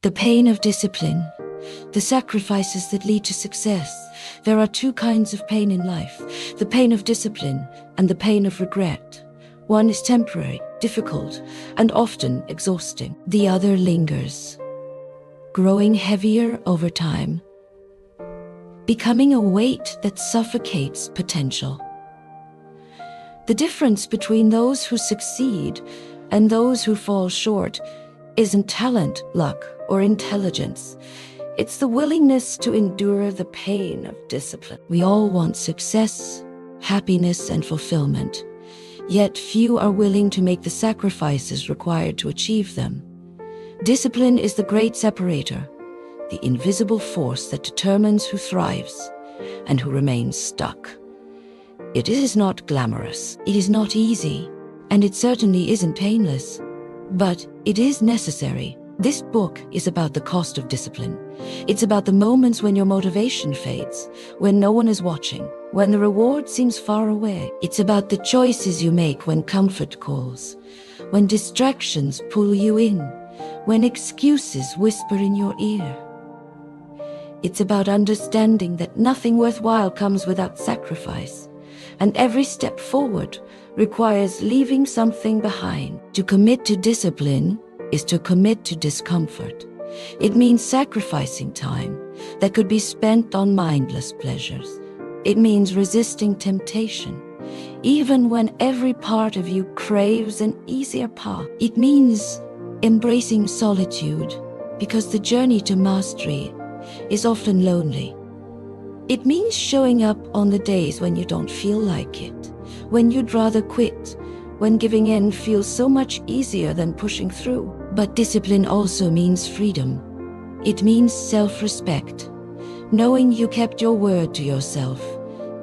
The pain of discipline, the sacrifices that lead to success. There are two kinds of pain in life, the pain of discipline and the pain of regret. One is temporary, difficult, and often exhausting. The other lingers, growing heavier over time, becoming a weight that suffocates potential. The difference between those who succeed and those who fall short isn't talent, luck, or intelligence. It's the willingness to endure the pain of discipline. We all want success, happiness, and fulfillment, yet few are willing to make the sacrifices required to achieve them. Discipline is the great separator, the invisible force that determines who thrives and who remains stuck. It is not glamorous, it is not easy, and it certainly isn't painless, but it is necessary. This book is about the cost of discipline. It's about the moments when your motivation fades, when no one is watching, when the reward seems far away. It's about the choices you make when comfort calls, when distractions pull you in, when excuses whisper in your ear. It's about understanding that nothing worthwhile comes without sacrifice, and every step forward requires leaving something behind. To commit to discipline is to commit to discomfort. It means sacrificing time that could be spent on mindless pleasures. It means resisting temptation, even when every part of you craves an easier path. It means embracing solitude, because the journey to mastery is often lonely. It means showing up on the days when you don't feel like it, when you'd rather quit, when giving in feels so much easier than pushing through. But discipline also means freedom. It means self-respect, knowing you kept your word to yourself.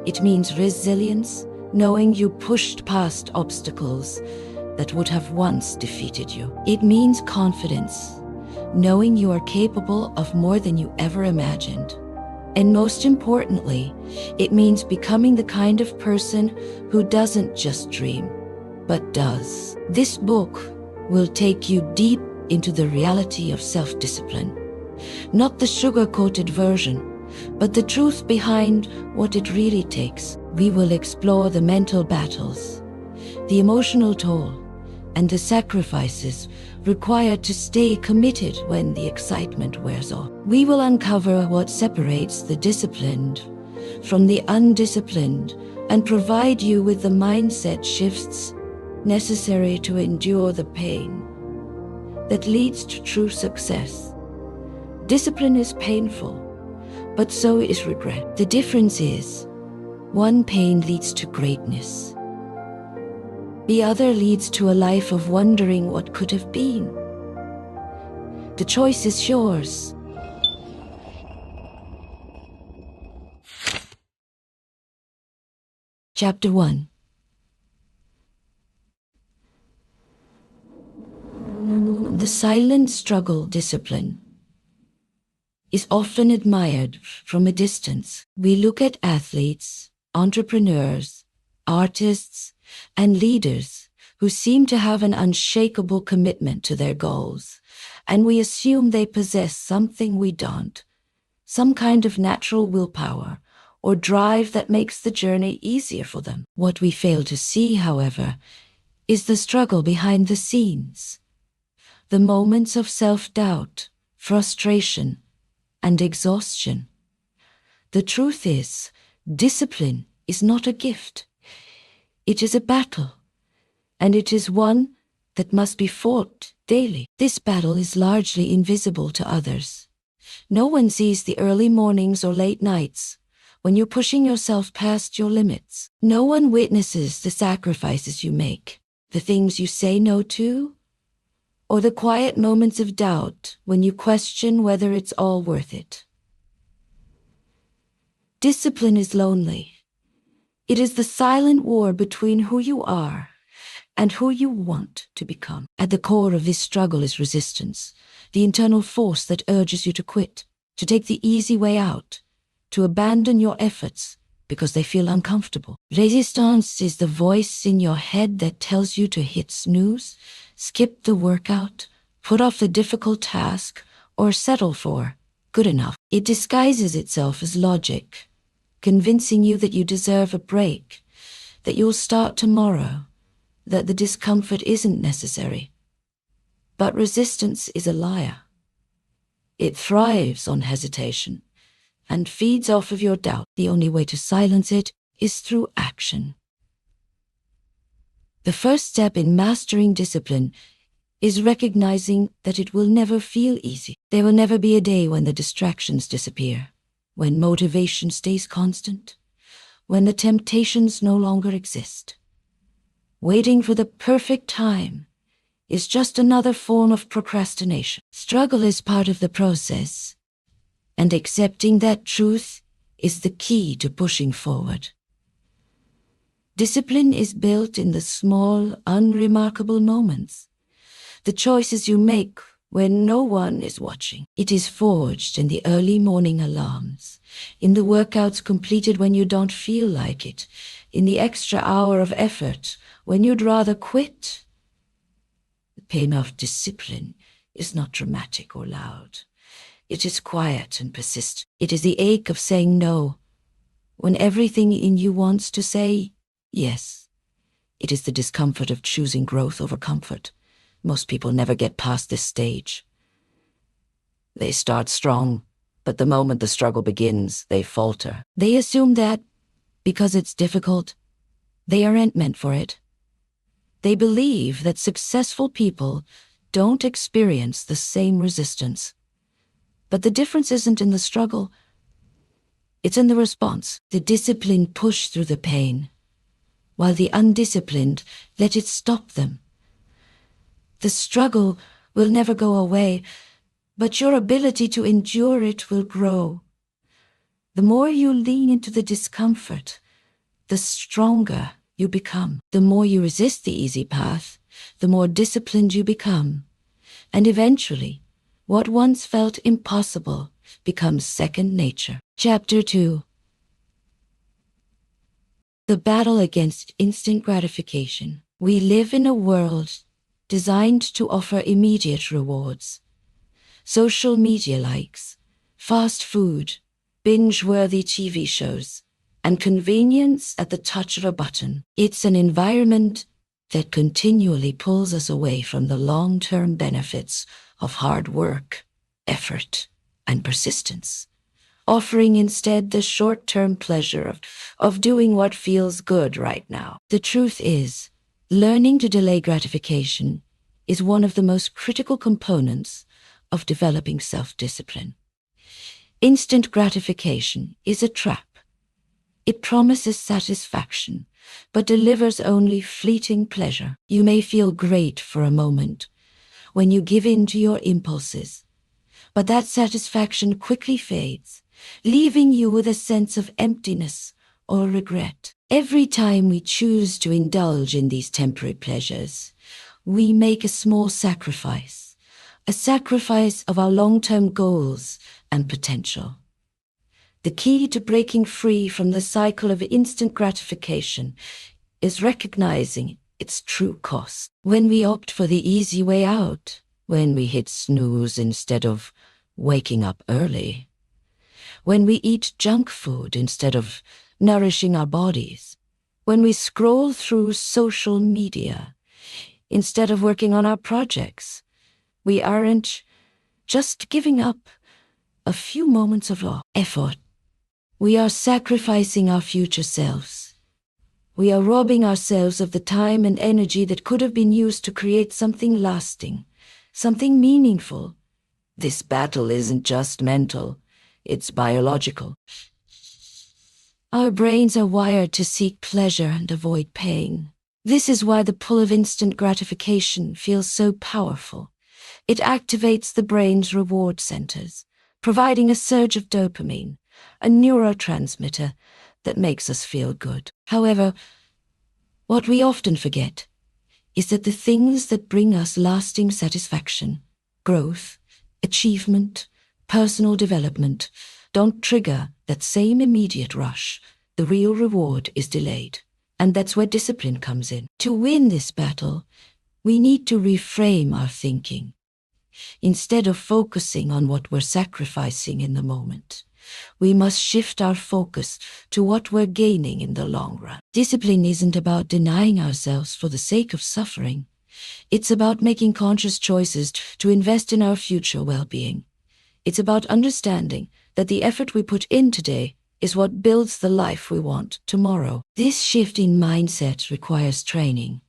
It means resilience, knowing you pushed past obstacles that would have once defeated you. It means confidence, knowing you are capable of more than you ever imagined. And most importantly, it means becoming the kind of person who doesn't just dream, but does. This book will take you deep into the reality of self-discipline. Not the sugar-coated version, but the truth behind what it really takes. We will explore the mental battles, the emotional toll, and the sacrifices required to stay committed when the excitement wears off. We will uncover what separates the disciplined from the undisciplined and provide you with the mindset shifts necessary to endure the pain that leads to true success. Discipline is painful, but so is regret. The difference is, one pain leads to greatness. The other leads to a life of wondering what could have been. The choice is yours. Chapter 1. The silent struggle discipline is often admired from a distance. We look at athletes, entrepreneurs, artists, and leaders who seem to have an unshakable commitment to their goals, and we assume they possess something we don't, some kind of natural willpower or drive that makes the journey easier for them. What we fail to see, however, is the struggle behind the scenes, the moments of self-doubt, frustration, and exhaustion. The truth is, discipline is not a gift. It is a battle, and it is one that must be fought daily. This battle is largely invisible to others. No one sees the early mornings or late nights when you're pushing yourself past your limits. No one witnesses the sacrifices you make, the things you say no to, or the quiet moments of doubt when you question whether it's all worth it. Discipline is lonely. It is the silent war between who you are and who you want to become. At the core of this struggle is resistance, the internal force that urges you to quit, to take the easy way out, to abandon your efforts because they feel uncomfortable. Resistance is the voice in your head that tells you to hit snooze, skip the workout, put off the difficult task, or settle for good enough. It disguises itself as logic, convincing you that you deserve a break, that you'll start tomorrow, that the discomfort isn't necessary. But resistance is a liar. It thrives on hesitation and feeds off of your doubt. The only way to silence it is through action. The first step in mastering discipline is recognizing that it will never feel easy. There will never be a day when the distractions disappear, when motivation stays constant, when the temptations no longer exist. Waiting for the perfect time is just another form of procrastination. Struggle is part of the process, and accepting that truth is the key to pushing forward. Discipline is built in the small, unremarkable moments, the choices you make when no one is watching. It is forged in the early morning alarms, in the workouts completed when you don't feel like it, in the extra hour of effort when you'd rather quit. The pain of discipline is not dramatic or loud. It is quiet and persistent. It is the ache of saying no when everything in you wants to say yes. It is the discomfort of choosing growth over comfort. Most people never get past this stage. They start strong, but the moment the struggle begins, they falter. They assume that, because it's difficult, they aren't meant for it. They believe that successful people don't experience the same resistance. But the difference isn't in the struggle, it's in the response. The disciplined push through the pain, while the undisciplined let it stop them. The struggle will never go away, but your ability to endure it will grow. The more you lean into the discomfort, the stronger you become. The more you resist the easy path, the more disciplined you become. And eventually, what once felt impossible becomes second nature. Chapter 2. The battle against instant gratification. We live in a world designed to offer immediate rewards. Social media likes, fast food, binge-worthy TV shows, and convenience at the touch of a button. It's an environment that continually pulls us away from the long-term benefits of hard work, effort, and persistence, offering instead the short-term pleasure of doing what feels good right now. The truth is, learning to delay gratification is one of the most critical components of developing self-discipline. Instant gratification is a trap. It promises satisfaction, but delivers only fleeting pleasure. You may feel great for a moment when you give in to your impulses, but that satisfaction quickly fades, leaving you with a sense of emptiness or regret. Every time we choose to indulge in these temporary pleasures, we make a small sacrifice, a sacrifice of our long-term goals and potential. The key to breaking free from the cycle of instant gratification is recognizing its true cost. When we opt for the easy way out, when we hit snooze instead of waking up early, when we eat junk food instead of nourishing our bodies, when we scroll through social media instead of working on our projects, we aren't just giving up a few moments of effort. We are sacrificing our future selves. We are robbing ourselves of the time and energy that could have been used to create something lasting, something meaningful. This battle isn't just mental, it's biological. Our brains are wired to seek pleasure and avoid pain. This is why the pull of instant gratification feels so powerful. It activates the brain's reward centers, providing a surge of dopamine, a neurotransmitter that makes us feel good. However, what we often forget is that the things that bring us lasting satisfaction, growth, achievement, personal development, don't trigger that same immediate rush. The real reward is delayed. And that's where discipline comes in. To win this battle, we need to reframe our thinking. Instead of focusing on what we're sacrificing in the moment, we must shift our focus to what we're gaining in the long run. Discipline isn't about denying ourselves for the sake of suffering. It's about making conscious choices to invest in our future well-being. It's about understanding that the effort we put in today is what builds the life we want tomorrow. This shift in mindset requires training.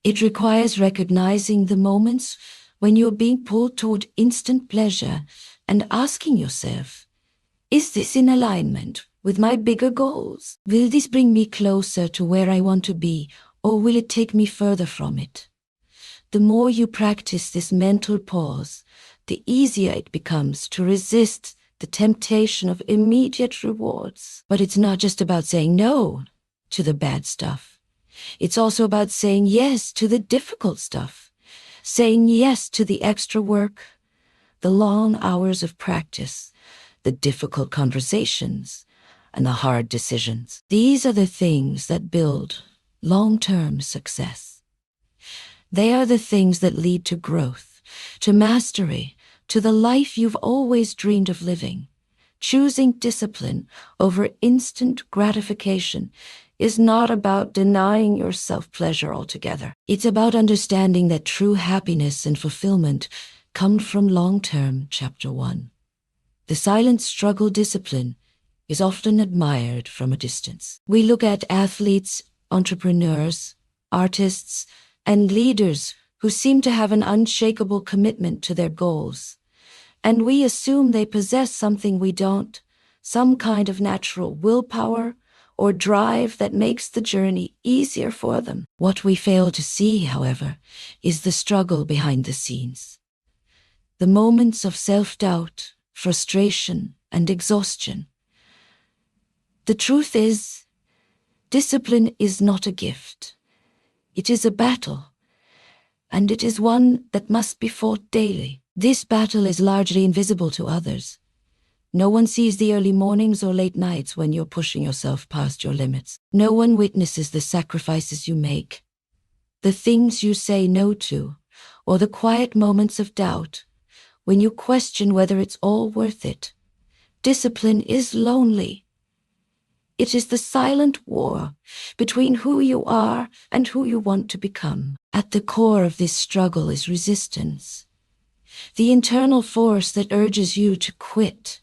It requires recognizing the moments when you're being pulled toward instant pleasure and asking yourself, is this in alignment with my bigger goals? Will this bring me closer to where I want to be, or will it take me further from it? The more you practice this mental pause, the easier it becomes to resist the temptation of immediate rewards. But it's not just about saying no to the bad stuff. It's also about saying yes to the difficult stuff, saying yes to the extra work, the long hours of practice, the difficult conversations, and the hard decisions. These are the things that build long-term success. They are the things that lead to growth, to mastery, to the life you've always dreamed of living. Choosing discipline over instant gratification is not about denying yourself pleasure altogether. It's about understanding that true happiness and fulfillment come from long-term. Chapter 1. The silent struggle discipline is often admired from a distance. We look at athletes, entrepreneurs, artists, and leaders who seem to have an unshakable commitment to their goals. And we assume they possess something we don't, some kind of natural willpower or drive that makes the journey easier for them. What we fail to see, however, is the struggle behind the scenes. The moments of self-doubt, frustration, and exhaustion. The truth is, discipline is not a gift. It is a battle, and it is one that must be fought daily. This battle is largely invisible to others. No one sees the early mornings or late nights when you're pushing yourself past your limits. No one witnesses the sacrifices you make, the things you say no to, or the quiet moments of doubt when you question whether it's all worth it. Discipline is lonely. It is the silent war between who you are and who you want to become. At the core of this struggle is resistance, the internal force that urges you to quit,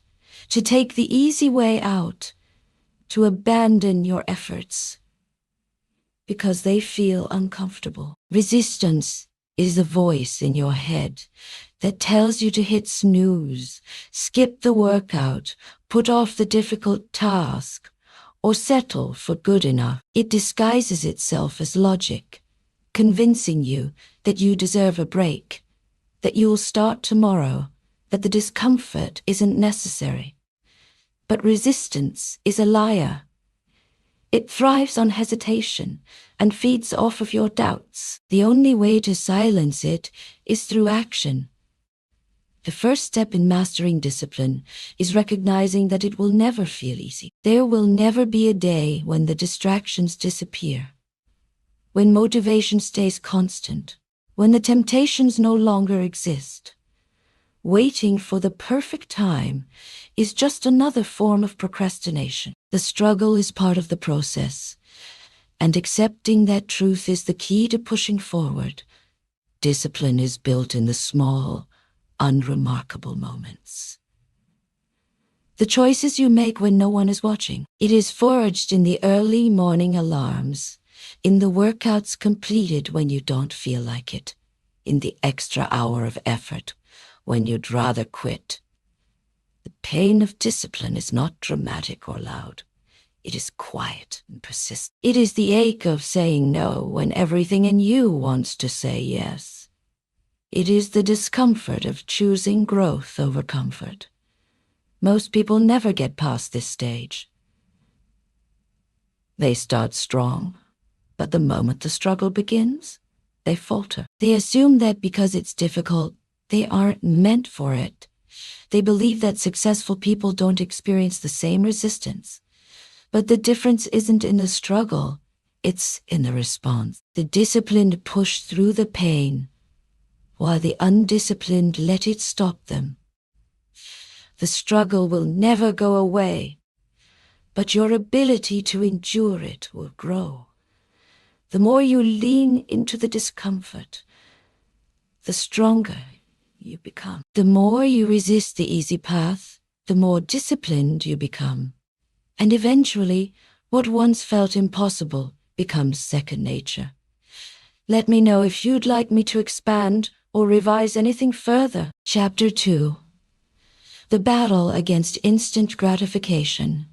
to take the easy way out, to abandon your efforts because they feel uncomfortable. Resistance is the voice in your head that tells you to hit snooze, skip the workout, put off the difficult task, or settle for good enough. It disguises itself as logic, convincing you that you deserve a break, that you'll start tomorrow, that the discomfort isn't necessary. But resistance is a liar. It thrives on hesitation and feeds off of your doubts. The only way to silence it is through action. The first step in mastering discipline is recognizing that it will never feel easy. There will never be a day when the distractions disappear, when motivation stays constant, when the temptations no longer exist. Waiting for the perfect time is just another form of procrastination. The struggle is part of the process, and accepting that truth is the key to pushing forward. Discipline is built in the small, unremarkable moments. The choices you make when no one is watching. It is forged in the early morning alarms, in the workouts completed when you don't feel like it, in the extra hour of effort when you'd rather quit. The pain of discipline is not dramatic or loud. It is quiet and persistent. It is the ache of saying no when everything in you wants to say yes. It is the discomfort of choosing growth over comfort. Most people never get past this stage. They start strong, but the moment the struggle begins, they falter. They assume that because it's difficult, they aren't meant for it. They believe that successful people don't experience the same resistance. But the difference isn't in the struggle, it's in the response. The disciplined push through the pain, while the undisciplined let it stop them. The struggle will never go away, but your ability to endure it will grow. The more you lean into the discomfort, the stronger you become. The more you resist the easy path, the more disciplined you become. And eventually, what once felt impossible becomes second nature. Let me know if you'd like me to expand or revise anything further. Chapter 2. The Battle Against Instant Gratification.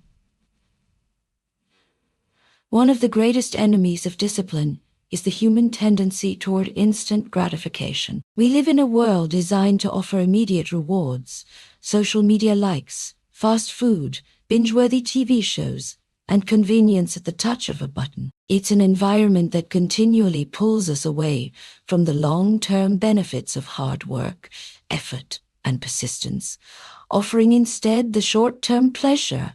One of the greatest enemies of discipline is the human tendency toward instant gratification. We live in a world designed to offer immediate rewards, social media likes, fast food, binge-worthy TV shows, and convenience at the touch of a button. It's an environment that continually pulls us away from the long-term benefits of hard work, effort, and persistence, offering instead the short-term pleasure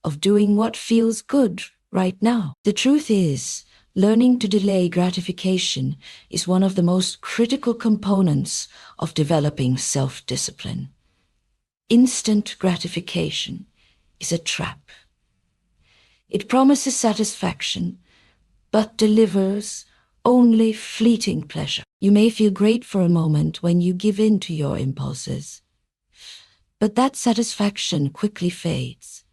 of doing what feels good right now. The truth is, learning to delay gratification is one of the most critical components of developing self-discipline. Instant gratification is a trap. It promises satisfaction, but delivers only fleeting pleasure. You may feel great for a moment when you give in to your impulses, but that satisfaction quickly fades,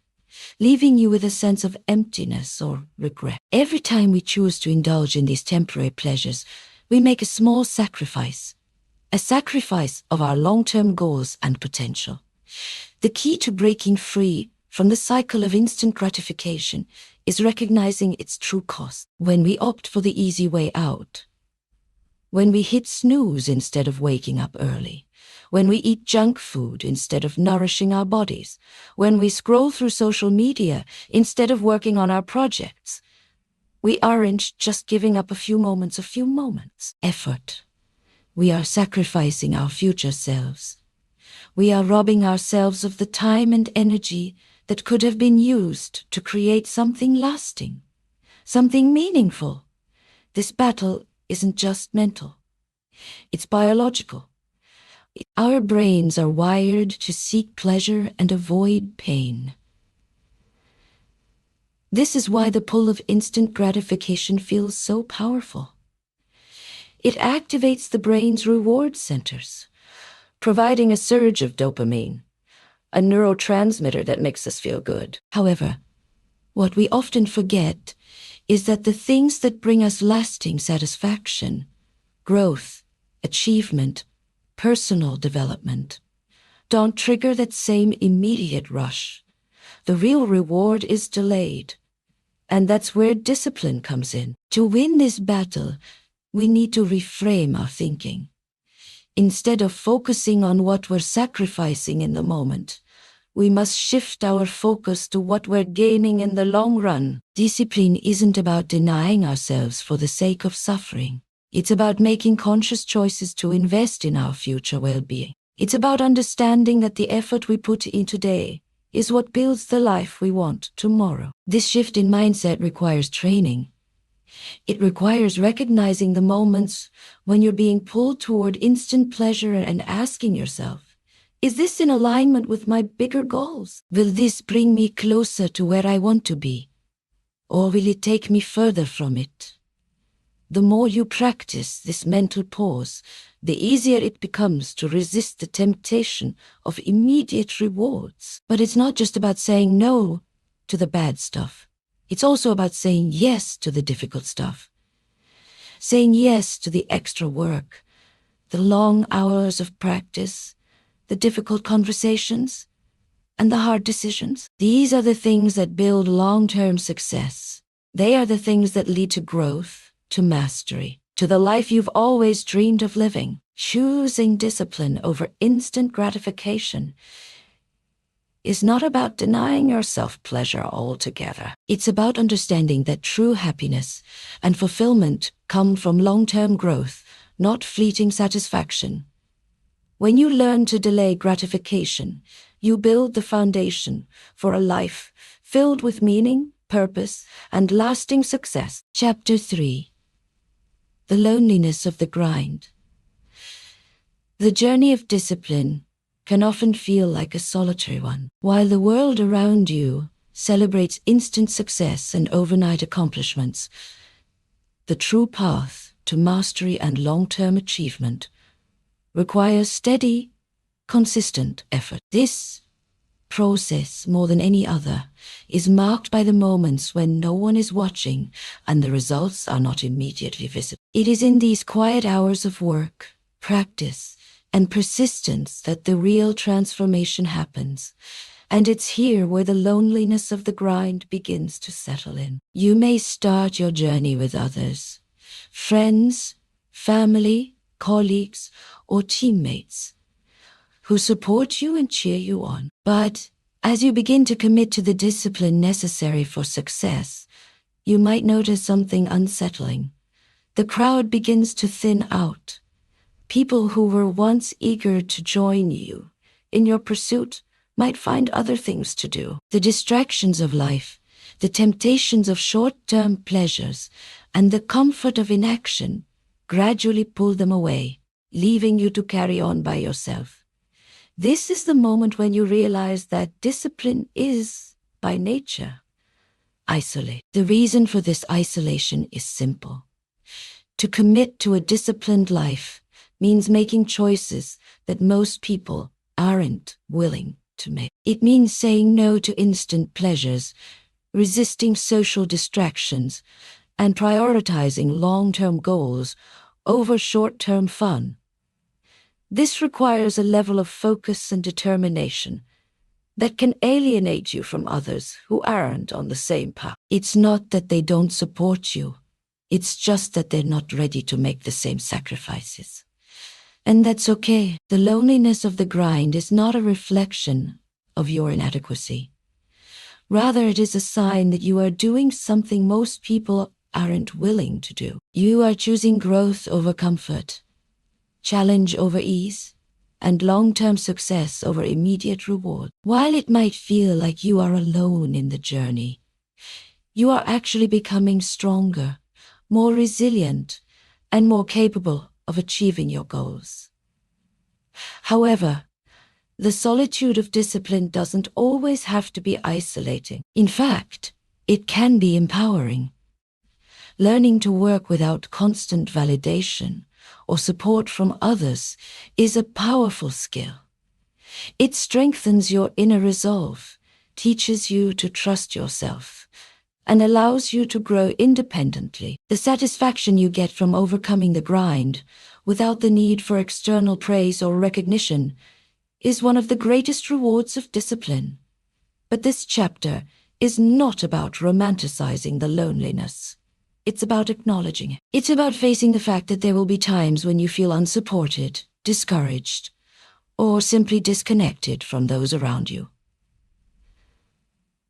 leaving you with a sense of emptiness or regret. Every time we choose to indulge in these temporary pleasures, we make a small sacrifice of our long-term goals and potential. The key to breaking free from the cycle of instant gratification is recognizing its true cost. When we opt for the easy way out, when we hit snooze instead of waking up early, when we eat junk food instead of nourishing our bodies, when we scroll through social media instead of working on our projects, we aren't just giving up a few moments effort. We are sacrificing our future selves. We are robbing ourselves of the time and energy that could have been used to create something lasting, something meaningful. This battle isn't just mental. It's biological. Our brains are wired to seek pleasure and avoid pain. This is why the pull of instant gratification feels so powerful. It activates the brain's reward centers, providing a surge of dopamine, a neurotransmitter that makes us feel good. However, what we often forget is that the things that bring us lasting satisfaction, growth, achievement, personal development, don't trigger that same immediate rush. The real reward is delayed, and that's where discipline comes in. To win this battle, we need to reframe our thinking. Instead of focusing on what we're sacrificing in the moment, we must shift our focus to what we're gaining in the long run. Discipline isn't about denying ourselves for the sake of suffering. It's about making conscious choices to invest in our future well-being. It's about understanding that the effort we put in today is what builds the life we want tomorrow. This shift in mindset requires training. It requires recognizing the moments when you're being pulled toward instant pleasure and asking yourself, is this in alignment with my bigger goals? Will this bring me closer to where I want to be? Or will it take me further from it? The more you practice this mental pause, the easier it becomes to resist the temptation of immediate rewards. But it's not just about saying no to the bad stuff. It's also about saying yes to the difficult stuff. Saying yes to the extra work, the long hours of practice, the difficult conversations, and the hard decisions. These are the things that build long-term success. They are the things that lead to growth, to mastery, to the life you've always dreamed of living. Choosing discipline over instant gratification is not about denying yourself pleasure altogether. It's about understanding that true happiness and fulfillment come from long-term growth, not fleeting satisfaction. When you learn to delay gratification, you build the foundation for a life filled with meaning, purpose, and lasting success. Chapter 3. The Loneliness of the Grind. The journey of discipline can often feel like a solitary one. While the world around you celebrates instant success and overnight accomplishments, the true path to mastery and long-term achievement requires steady, consistent effort. This process, more than any other, is marked by the moments when no one is watching and the results are not immediately visible. It is in these quiet hours of work, practice, and persistence that the real transformation happens. And it's here where the loneliness of the grind begins to settle in. You may start your journey with others, friends, family, colleagues, or teammates who support you and cheer you on. But as you begin to commit to the discipline necessary for success, you might notice something unsettling. The crowd begins to thin out. People who were once eager to join you in your pursuit might find other things to do. The distractions of life, the temptations of short-term pleasures, and the comfort of inaction gradually pull them away, leaving you to carry on by yourself. This is the moment when you realize that discipline is, by nature, isolate. The reason for this isolation is simple. To commit to a disciplined life means making choices that most people aren't willing to make. It means saying no to instant pleasures, resisting social distractions, and prioritizing long-term goals over short-term fun. This requires a level of focus and determination that can alienate you from others who aren't on the same path. It's not that they don't support you. It's just that they're not ready to make the same sacrifices. And that's okay. The loneliness of the grind is not a reflection of your inadequacy. Rather, it is a sign that you are doing something most people aren't willing to do. You are choosing growth over comfort, challenge over ease, and long-term success over immediate reward. While it might feel like you are alone in the journey, you are actually becoming stronger, more resilient, and more capable of achieving your goals. However, the solitude of discipline doesn't always have to be isolating. In fact, it can be empowering. Learning to work without constant validation or support from others is a powerful skill. It strengthens your inner resolve, teaches you to trust yourself, and allows you to grow independently. The satisfaction you get from overcoming the grind, without the need for external praise or recognition, is one of the greatest rewards of discipline. But this chapter is not about romanticizing the loneliness. It's about acknowledging it. It's about facing the fact that there will be times when you feel unsupported, discouraged, or simply disconnected from those around you.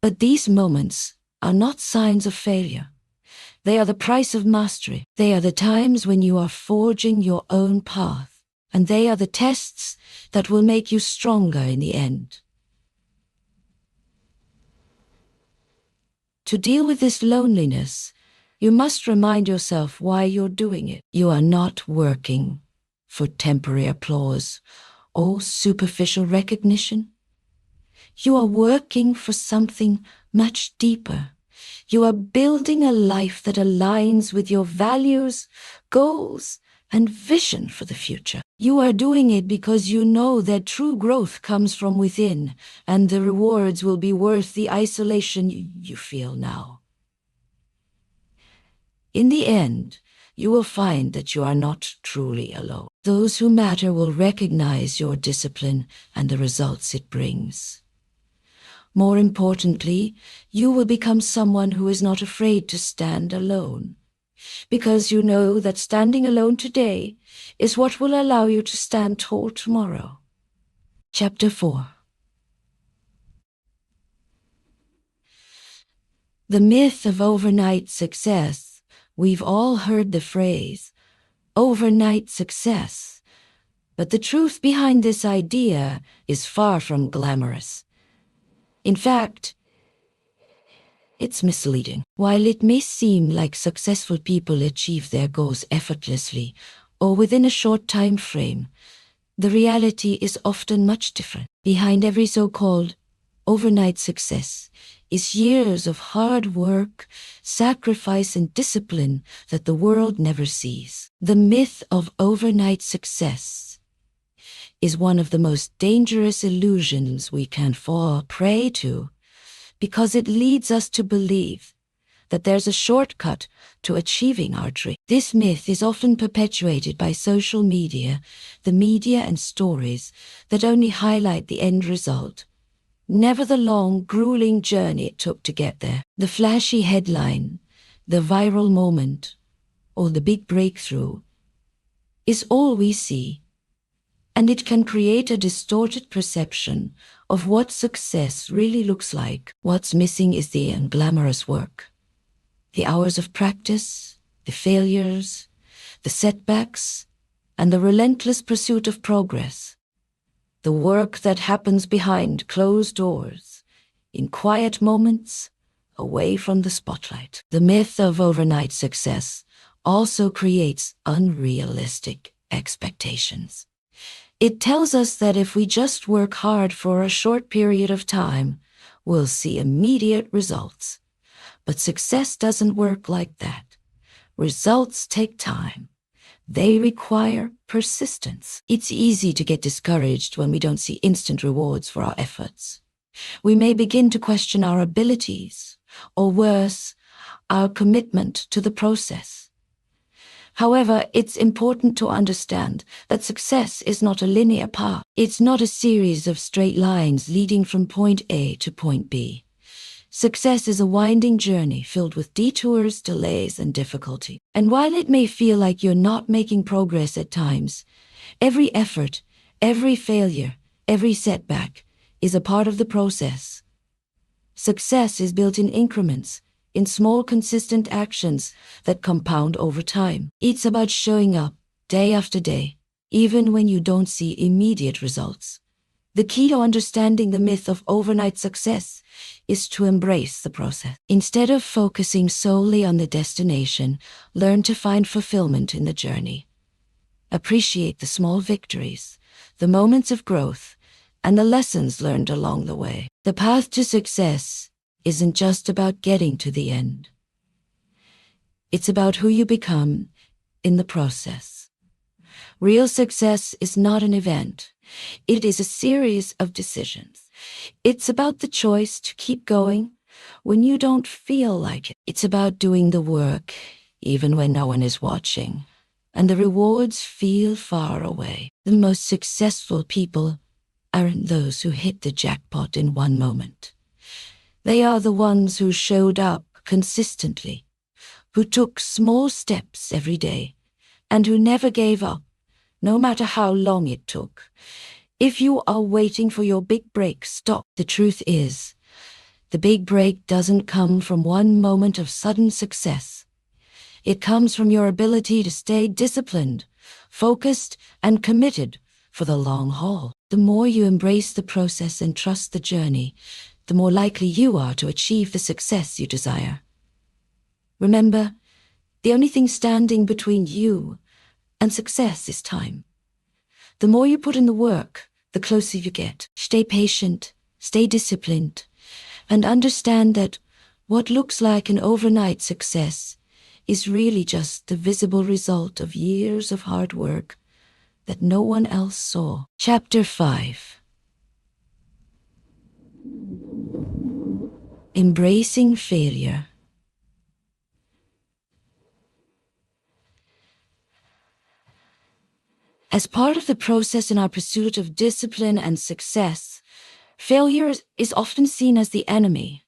But these moments are not signs of failure. They are the price of mastery. They are the times when you are forging your own path, and they are the tests that will make you stronger in the end. To deal with this loneliness, you must remind yourself why you're doing it. You are not working for temporary applause or superficial recognition. You are working for something much deeper. You are building a life that aligns with your values, goals, and vision for the future. You are doing it because you know that true growth comes from within, and the rewards will be worth the isolation you feel now. In the end, you will find that you are not truly alone. Those who matter will recognize your discipline and the results it brings. More importantly, you will become someone who is not afraid to stand alone, because you know that standing alone today is what will allow you to stand tall tomorrow. Chapter 4. The myth of overnight success. We've all heard the phrase, overnight success, but the truth behind this idea is far from glamorous. In fact, it's misleading. While it may seem like successful people achieve their goals effortlessly or within a short time frame, The reality is often much different. Behind every so-called overnight success is years of hard work, sacrifice, and discipline that the world never sees. The myth of overnight success is one of the most dangerous illusions we can fall prey to, because it leads us to believe that there's a shortcut to achieving our dream. This myth is often perpetuated by social media, the media, and stories that only highlight the end result, never the long, grueling journey it took to get there. The flashy headline, the viral moment, or the big breakthrough is all we see, and it can create a distorted perception of what success really looks like. What's missing is the unglamorous work, the hours of practice, the failures, the setbacks, and the relentless pursuit of progress. The work that happens behind closed doors, in quiet moments, away from the spotlight. The myth of overnight success also creates unrealistic expectations. It tells us that if we just work hard for a short period of time, we'll see immediate results. But success doesn't work like that. Results take time. They require persistence. It's easy to get discouraged when we don't see instant rewards for our efforts. We may begin to question our abilities, or worse, our commitment to the process. However, it's important to understand that success is not a linear path. It's not a series of straight lines leading from point A to point B. Success is a winding journey filled with detours, delays, and difficulty. And while it may feel like you're not making progress at times, every effort, every failure, every setback is a part of the process. Success is built in increments, in small, consistent actions that compound over time. It's about showing up day after day, even when you don't see immediate results. The key to understanding the myth of overnight success is to embrace the process. Instead of focusing solely on the destination, learn to find fulfillment in the journey. Appreciate the small victories, the moments of growth, and the lessons learned along the way. The path to success isn't just about getting to the end. It's about who you become in the process. Real success is not an event. It is a series of decisions. It's about the choice to keep going when you don't feel like it. It's about doing the work even when no one is watching, and the rewards feel far away. The most successful people aren't those who hit the jackpot in one moment. They are the ones who showed up consistently, who took small steps every day, and who never gave up, no matter how long it took. If you are waiting for your big break, stop. The truth is, the big break doesn't come from one moment of sudden success. It comes from your ability to stay disciplined, focused, and committed for the long haul. The more you embrace the process and trust the journey, the more likely you are to achieve the success you desire. Remember, the only thing standing between you and success is time. The more you put in the work, the closer you get. Stay patient, stay disciplined, and understand that what looks like an overnight success is really just the visible result of years of hard work that no one else saw. Chapter 5. Embracing failure. As part of the process in our pursuit of discipline and success, failure is often seen as the enemy.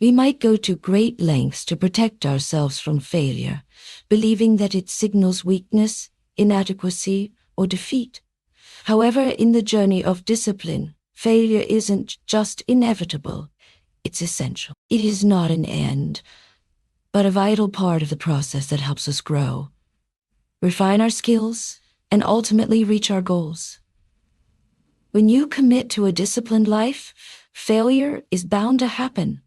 We might go to great lengths to protect ourselves from failure, believing that it signals weakness, inadequacy, or defeat. However, in the journey of discipline, failure isn't just inevitable. It's essential. It is not an end, but a vital part of the process that helps us grow, refine our skills, and ultimately reach our goals. When you commit to a disciplined life, failure is bound to happen.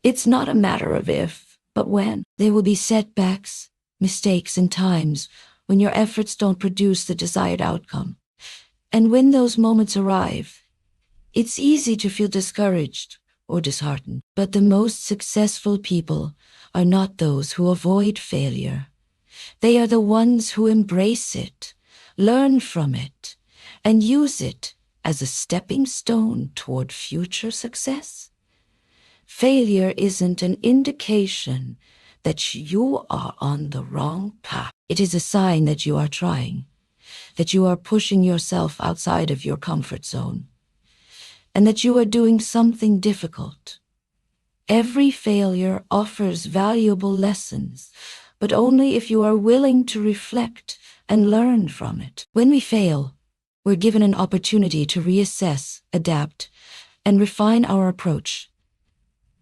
It's not a matter of if, but when. There will be setbacks, mistakes, and times when your efforts don't produce the desired outcome. And when those moments arrive, it's easy to feel discouraged or disheartened. But the most successful people are not those who avoid failure. They are the ones who embrace it, learn from it, and use it as a stepping stone toward future success. Failure isn't an indication that you are on the wrong path. It is a sign that you are trying, that you are pushing yourself outside of your comfort zone, and that you are doing something difficult. Every failure offers valuable lessons, but only if you are willing to reflect and learn from it. When we fail, we're given an opportunity to reassess, adapt, and refine our approach.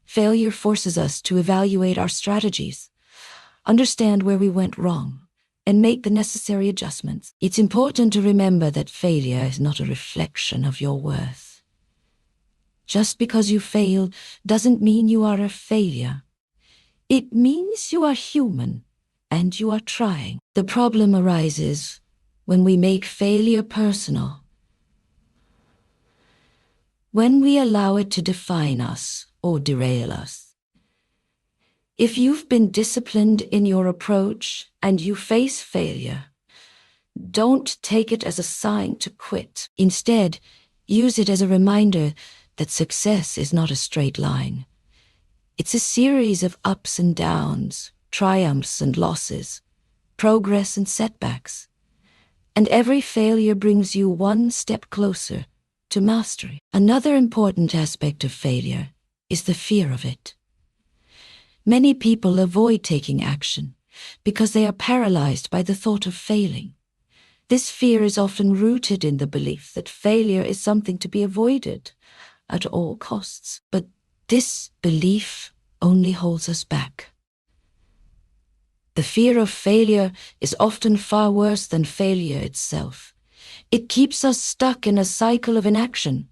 Failure forces us to evaluate our strategies, understand where we went wrong, and make the necessary adjustments. It's important to remember that failure is not a reflection of your worth. Just because you failed doesn't mean you are a failure. It means you are human and you are trying. The problem arises when we make failure personal, when we allow it to define us or derail us. If you've been disciplined in your approach and you face failure, don't take it as a sign to quit. Instead, use it as a reminder that success is not a straight line. It's a series of ups and downs, triumphs and losses, progress and setbacks. And every failure brings you one step closer to mastery. Another important aspect of failure is the fear of it. Many people avoid taking action because they are paralyzed by the thought of failing. This fear is often rooted in the belief that failure is something to be avoided at all costs. But this belief only holds us back. The fear of failure is often far worse than failure itself. It keeps us stuck in a cycle of inaction,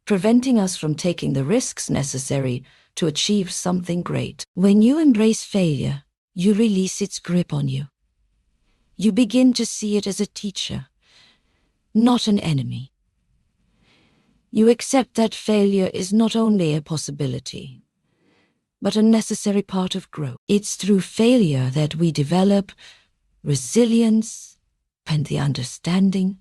preventing us from taking the risks necessary to achieve something great. When you embrace failure, you release its grip on you. You begin to see it as a teacher, not an enemy. You accept that failure is not only a possibility, but a necessary part of growth. It's through failure that we develop resilience and the understanding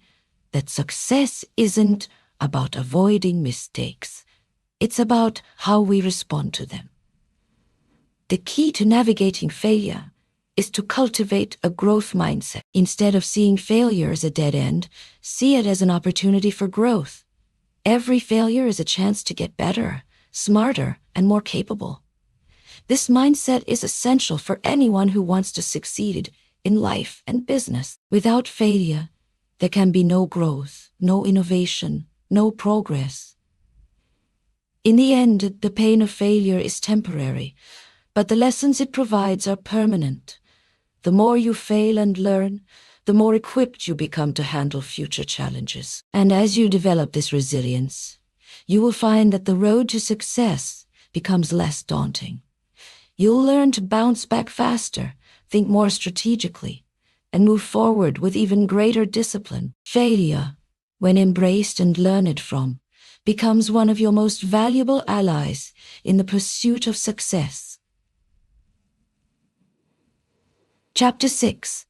that success isn't about avoiding mistakes. It's about how we respond to them. The key to navigating failure is to cultivate a growth mindset. Instead of seeing failure as a dead end, see it as an opportunity for growth. Every failure is a chance to get better, smarter, and more capable. This mindset is essential for anyone who wants to succeed in life and business. Without failure, there can be no growth, no innovation, no progress. In the end, the pain of failure is temporary, but the lessons it provides are permanent. The more you fail and learn, the more equipped you become to handle future challenges. And as you develop this resilience, you will find that the road to success becomes less daunting. You'll learn to bounce back faster, think more strategically, and move forward with even greater discipline. Failure, when embraced and learned from, becomes one of your most valuable allies in the pursuit of success. Chapter 6.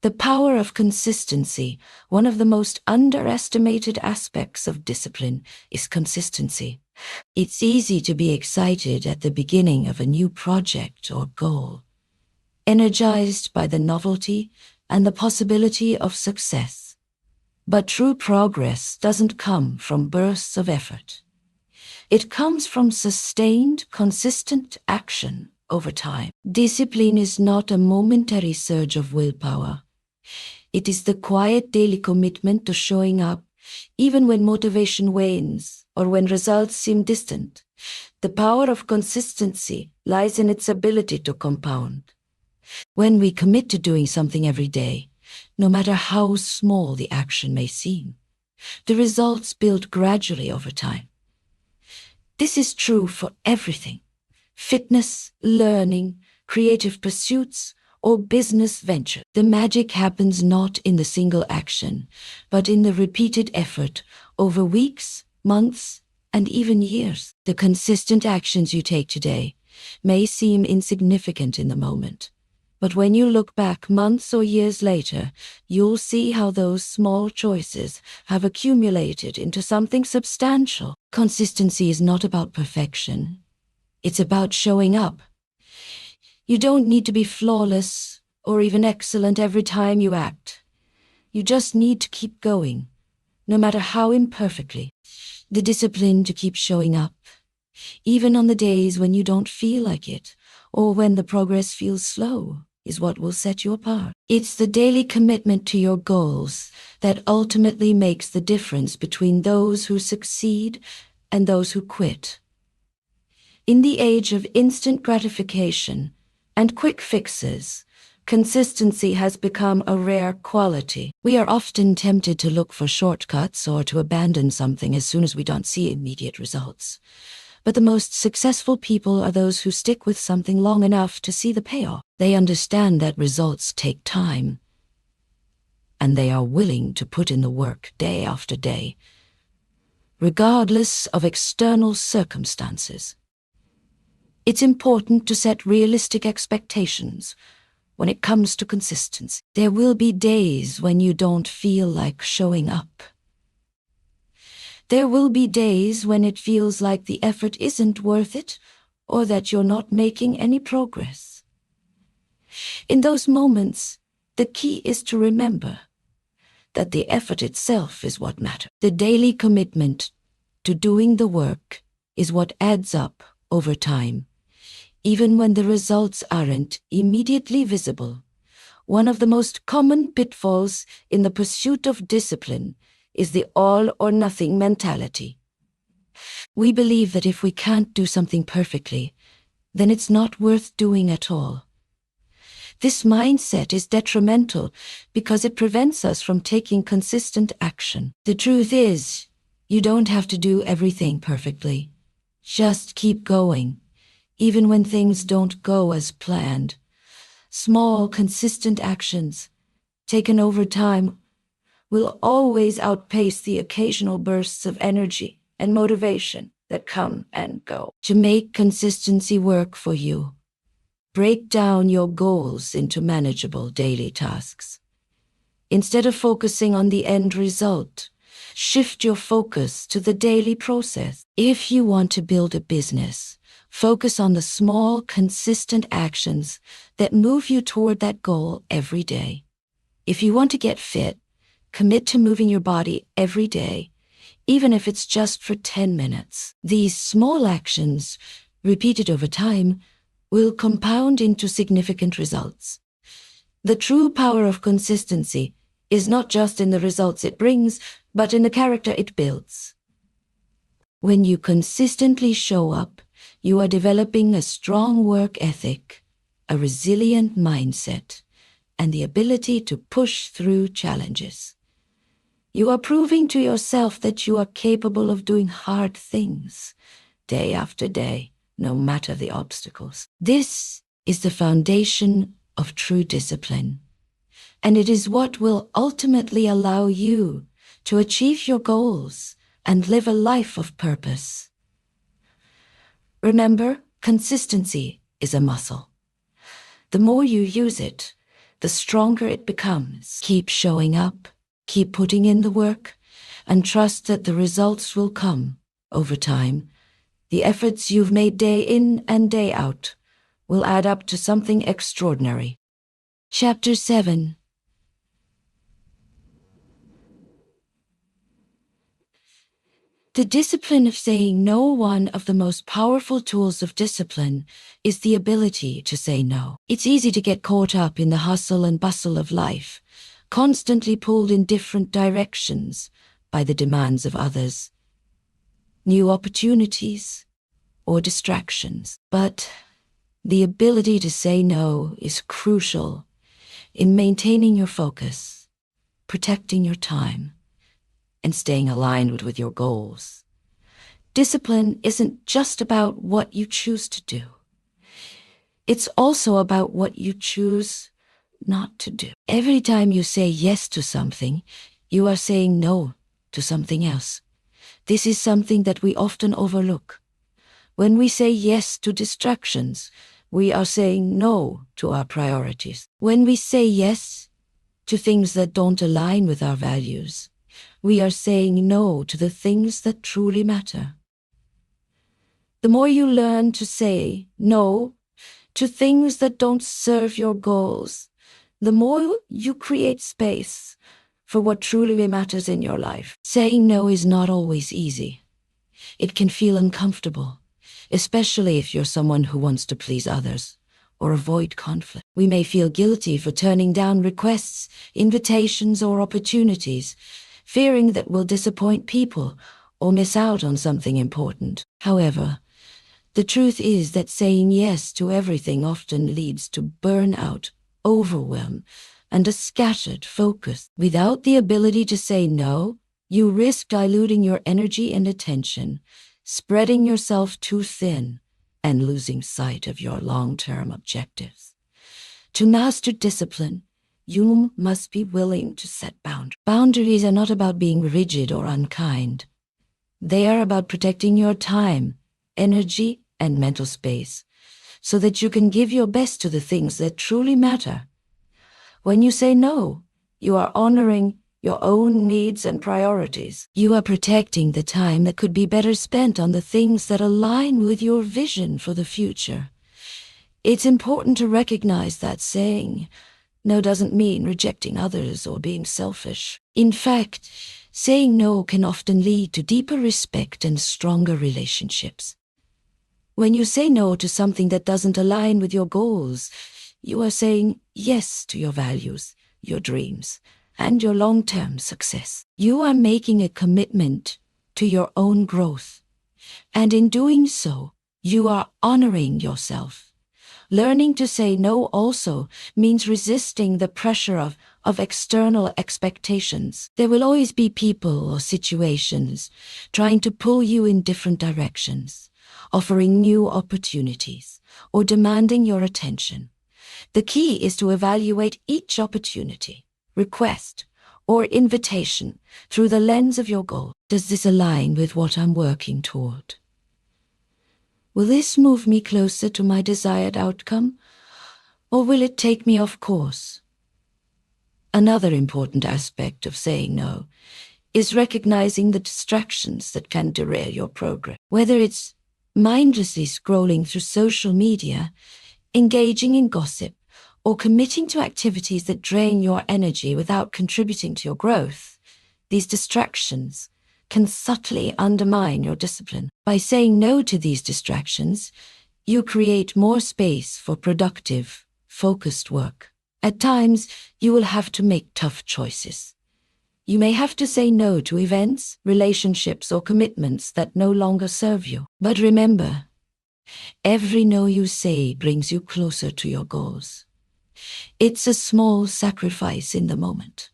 The power of consistency. One of the most underestimated aspects of discipline is consistency. It's easy to be excited at the beginning of a new project or goal, energized by the novelty and the possibility of success. But true progress doesn't come from bursts of effort. It comes from sustained, consistent action over time. Discipline is not a momentary surge of willpower. It is the quiet daily commitment to showing up, even when motivation wanes or when results seem distant. The power of consistency lies in its ability to compound. When we commit to doing something every day, no matter how small the action may seem, the results build gradually over time. This is true for everything, fitness, learning, creative pursuits, or business venture. The magic happens not in the single action, but in the repeated effort over weeks, months, and even years. The consistent actions you take today may seem insignificant in the moment, but when you look back months or years later, you'll see how those small choices have accumulated into something substantial. Consistency is not about perfection. It's about showing up. You don't need to be flawless or even excellent every time you act. You just need to keep going, no matter how imperfectly. The discipline to keep showing up, even on the days when you don't feel like it, or when the progress feels slow, is what will set you apart. It's the daily commitment to your goals that ultimately makes the difference between those who succeed and those who quit. In the age of instant gratification and quick fixes, consistency has become a rare quality. We are often tempted to look for shortcuts or to abandon something as soon as we don't see immediate results. But the most successful people are those who stick with something long enough to see the payoff. They understand that results take time, and they are willing to put in the work day after day, regardless of external circumstances. It's important to set realistic expectations when it comes to consistency. There will be days when you don't feel like showing up. There will be days when it feels like the effort isn't worth it, or that you're not making any progress. In those moments, the key is to remember that the effort itself is what matters. The daily commitment to doing the work is what adds up over time, even when the results aren't immediately visible. One of the most common pitfalls in the pursuit of discipline is the all-or-nothing mentality. We believe that if we can't do something perfectly, then it's not worth doing at all. This mindset is detrimental because it prevents us from taking consistent action. The truth is, you don't have to do everything perfectly. Just keep going, even when things don't go as planned. Small, consistent actions, taken over time, will always outpace the occasional bursts of energy and motivation that come and go. To make consistency work for you, break down your goals into manageable daily tasks. Instead of focusing on the end result, shift your focus to the daily process. If you want to build a business, focus on the small, consistent actions that move you toward that goal every day. If you want to get fit, commit to moving your body every day, even if it's just for 10 minutes. These small actions, repeated over time, will compound into significant results. The true power of consistency is not just in the results it brings, but in the character it builds. When you consistently show up, you are developing a strong work ethic, a resilient mindset, and the ability to push through challenges. You are proving to yourself that you are capable of doing hard things, day after day, no matter the obstacles. This is the foundation of true discipline, and it is what will ultimately allow you to achieve your goals and live a life of purpose. Remember, consistency is a muscle. The more you use it, the stronger it becomes. Keep showing up, keep putting in the work, and trust that the results will come over time. The efforts you've made day in and day out will add up to something extraordinary. Chapter 7. The discipline of saying no. One of the most powerful tools of discipline is the ability to say no. It's easy to get caught up in the hustle and bustle of life, constantly pulled in different directions by the demands of others, new opportunities, or distractions. But the ability to say no is crucial in maintaining your focus, protecting your time, and staying aligned with your goals. Discipline isn't just about what you choose to do. It's also about what you choose not to do. Every time you say yes to something, you are saying no to something else. This is something that we often overlook. When we say yes to distractions, we are saying no to our priorities. When we say yes to things that don't align with our values, we are saying no to the things that truly matter. The more you learn to say no to things that don't serve your goals, the more you create space for what truly matters in your life. Saying no is not always easy. It can feel uncomfortable, especially if you're someone who wants to please others or avoid conflict. We may feel guilty for turning down requests, invitations, or opportunities, fearing that we'll disappoint people or miss out on something important. However, the truth is that saying yes to everything often leads to burnout, overwhelm, and a scattered focus. Without the ability to say no, you risk diluting your energy and attention, spreading yourself too thin, and losing sight of your long-term objectives. To master discipline, you must be willing to set boundaries. Boundaries are not about being rigid or unkind. They are about protecting your time, energy, and mental space, so that you can give your best to the things that truly matter. When you say no, you are honoring your own needs and priorities. You are protecting the time that could be better spent on the things that align with your vision for the future. It's important to recognize that saying no doesn't mean rejecting others or being selfish. In fact, saying no can often lead to deeper respect and stronger relationships. When you say no to something that doesn't align with your goals, you are saying yes to your values, your dreams, and your long-term success. You are making a commitment to your own growth. And in doing so, you are honoring yourself. Learning to say no also means resisting the pressure of external expectations. There will always be people or situations trying to pull you in different directions, offering new opportunities, or demanding your attention. The key is to evaluate each opportunity, request, or invitation through the lens of your goal. Does this align with what I'm working toward? Will this move me closer to my desired outcome, or will it take me off course? Another important aspect of saying no is recognizing the distractions that can derail your progress. Whether it's mindlessly scrolling through social media, engaging in gossip, or committing to activities that drain your energy without contributing to your growth, these distractions can subtly undermine your discipline. By saying no to these distractions, you create more space for productive, focused work. At times, you will have to make tough choices. You may have to say no to events, relationships, or commitments that no longer serve you. But remember, every no you say brings you closer to your goals. It's a small sacrifice in the moment,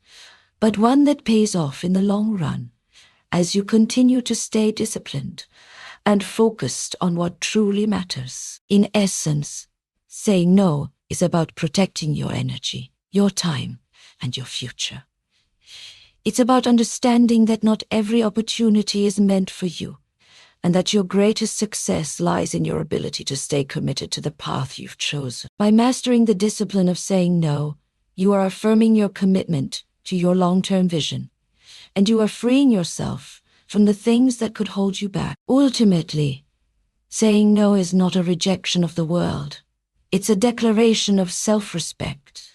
but one that pays off in the long run as you continue to stay disciplined and focused on what truly matters. In essence, saying no is about protecting your energy, your time, and your future. It's about understanding that not every opportunity is meant for you, and that your greatest success lies in your ability to stay committed to the path you've chosen. By mastering the discipline of saying no, you are affirming your commitment to your long-term vision, and you are freeing yourself from the things that could hold you back. Ultimately, saying no is not a rejection of the world. It's a declaration of self-respect.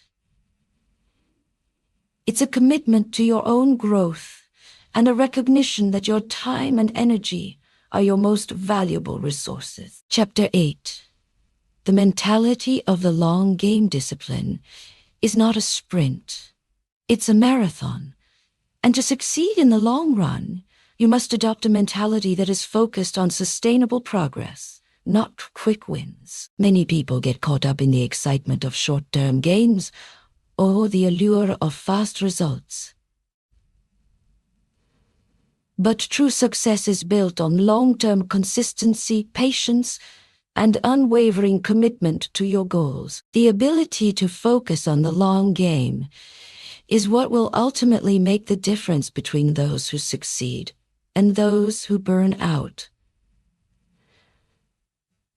It's a commitment to your own growth and a recognition that your time and energy are your most valuable resources. Chapter 8. The mentality of the long game discipline is not a sprint. It's a marathon. And to succeed in the long run, you must adopt a mentality that is focused on sustainable progress, not quick wins. Many people get caught up in the excitement of short-term gains or the allure of fast results. But true success is built on long-term consistency, patience, and unwavering commitment to your goals. The ability to focus on the long game is what will ultimately make the difference between those who succeed and those who burn out.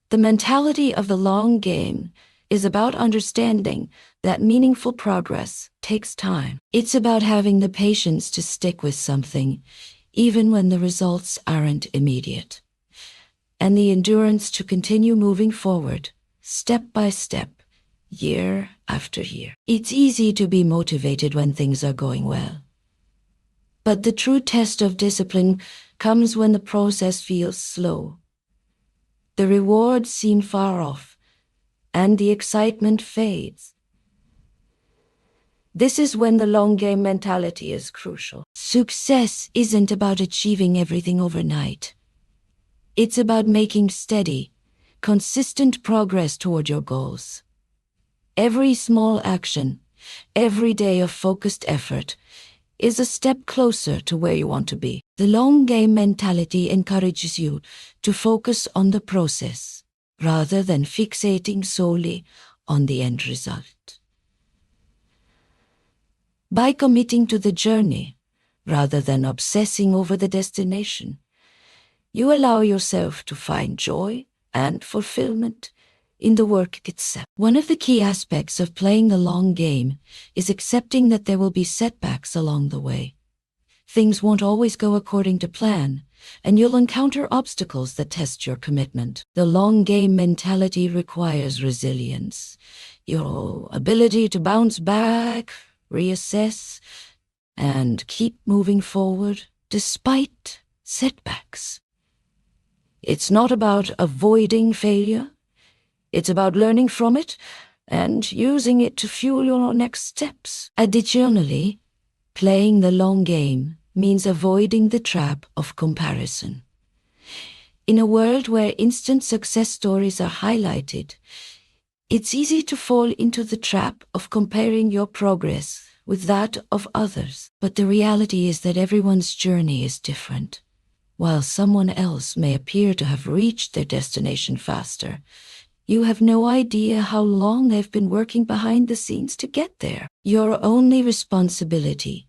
The mentality of the long game is about understanding that meaningful progress takes time. It's about having the patience to stick with something, even when the results aren't immediate, and the endurance to continue moving forward, step by step, year after year. It's easy to be motivated when things are going well. But the true test of discipline comes when the process feels slow. The rewards seem far off, and the excitement fades. This is when the long game mentality is crucial. Success isn't about achieving everything overnight. It's about making steady, consistent progress toward your goals. Every small action, every day of focused effort, is a step closer to where you want to be. The long game mentality encourages you to focus on the process, rather than fixating solely on the end result. By committing to the journey, rather than obsessing over the destination, you allow yourself to find joy and fulfillment in the work itself. One of the key aspects of playing the long game is accepting that there will be setbacks along the way. Things won't always go according to plan, and you'll encounter obstacles that test your commitment. The long game mentality requires resilience, your ability to bounce back, reassess, and keep moving forward despite setbacks. It's not about avoiding failure. It's about learning from it and using it to fuel your next steps. Additionally, playing the long game means avoiding the trap of comparison. In a world where instant success stories are highlighted, it's easy to fall into the trap of comparing your progress with that of others. But the reality is that everyone's journey is different. While someone else may appear to have reached their destination faster, you have no idea how long they've been working behind the scenes to get there. Your only responsibility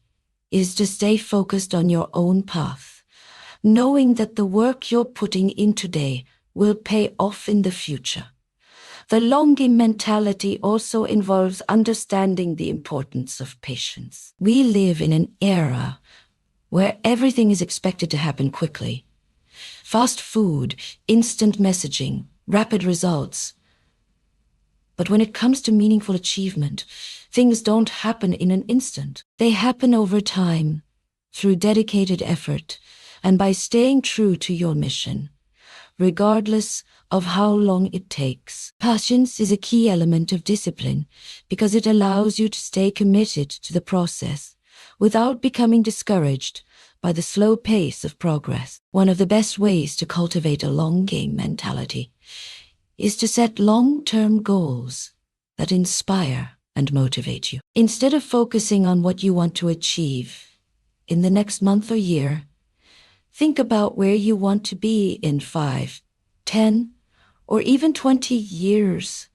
is to stay focused on your own path, knowing that the work you're putting in today will pay off in the future. The long game mentality also involves understanding the importance of patience. We live in an era where everything is expected to happen quickly. Fast food, instant messaging, rapid results. But when it comes to meaningful achievement, things don't happen in an instant. They happen over time, through dedicated effort, and by staying true to your mission, regardless of how long it takes. Patience is a key element of discipline because it allows you to stay committed to the process without becoming discouraged by the slow pace of progress. One of the best ways to cultivate a long game mentality is to set long-term goals that inspire and motivate you. Instead of focusing on what you want to achieve in the next month or year, think about where you want to be in 5, 10, or even 20 years.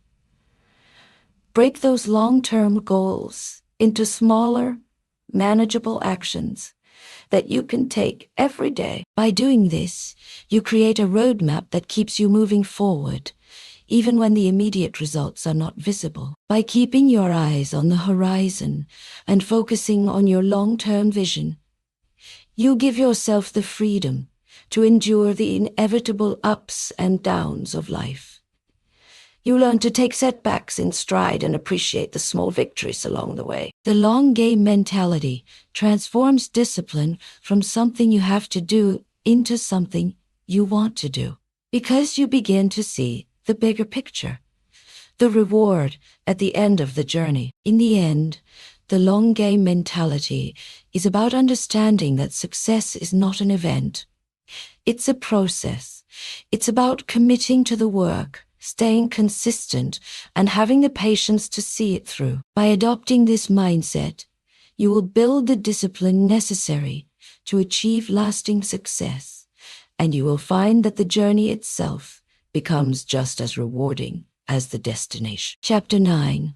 Break those long-term goals into smaller, manageable actions that you can take every day. By doing this, you create a roadmap that keeps you moving forward, even when the immediate results are not visible. By keeping your eyes on the horizon and focusing on your long-term vision, you give yourself the freedom to endure the inevitable ups and downs of life. You learn to take setbacks in stride and appreciate the small victories along the way. The long game mentality transforms discipline from something you have to do into something you want to do, because you begin to see the bigger picture, the reward at the end of the journey. In the end, the long game mentality is about understanding that success is not an event. It's a process. It's about committing to the work, staying consistent, and having the patience to see it through. By adopting this mindset, you will build the discipline necessary to achieve lasting success, and you will find that the journey itself becomes just as rewarding as the destination. Chapter 9.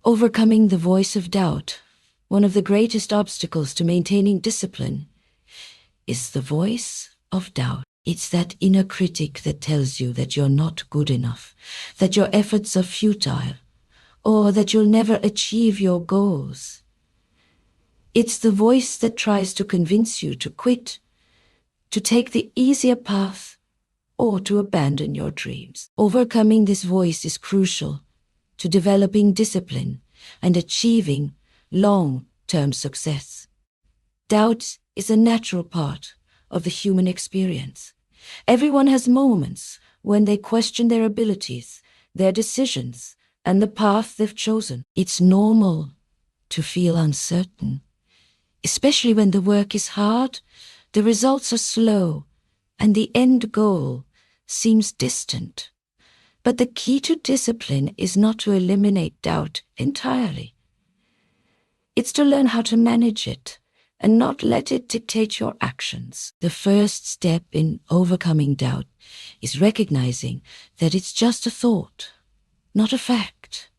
Overcoming the voice of doubt. One of the greatest obstacles to maintaining discipline is the voice of doubt. It's that inner critic that tells you that you're not good enough, that your efforts are futile, or that you'll never achieve your goals. It's the voice that tries to convince you to quit, to take the easier path, or to abandon your dreams. Overcoming this voice is crucial to developing discipline and achieving long-term success. Doubt is a natural part of the human experience. Everyone has moments when they question their abilities, their decisions, and the path they've chosen. It's normal to feel uncertain, especially when the work is hard, the results are slow, and the end goal seems distant. But the key to discipline is not to eliminate doubt entirely. It's to learn how to manage it and not let it dictate your actions. The first step in overcoming doubt is recognizing that it's just a thought, not a fact.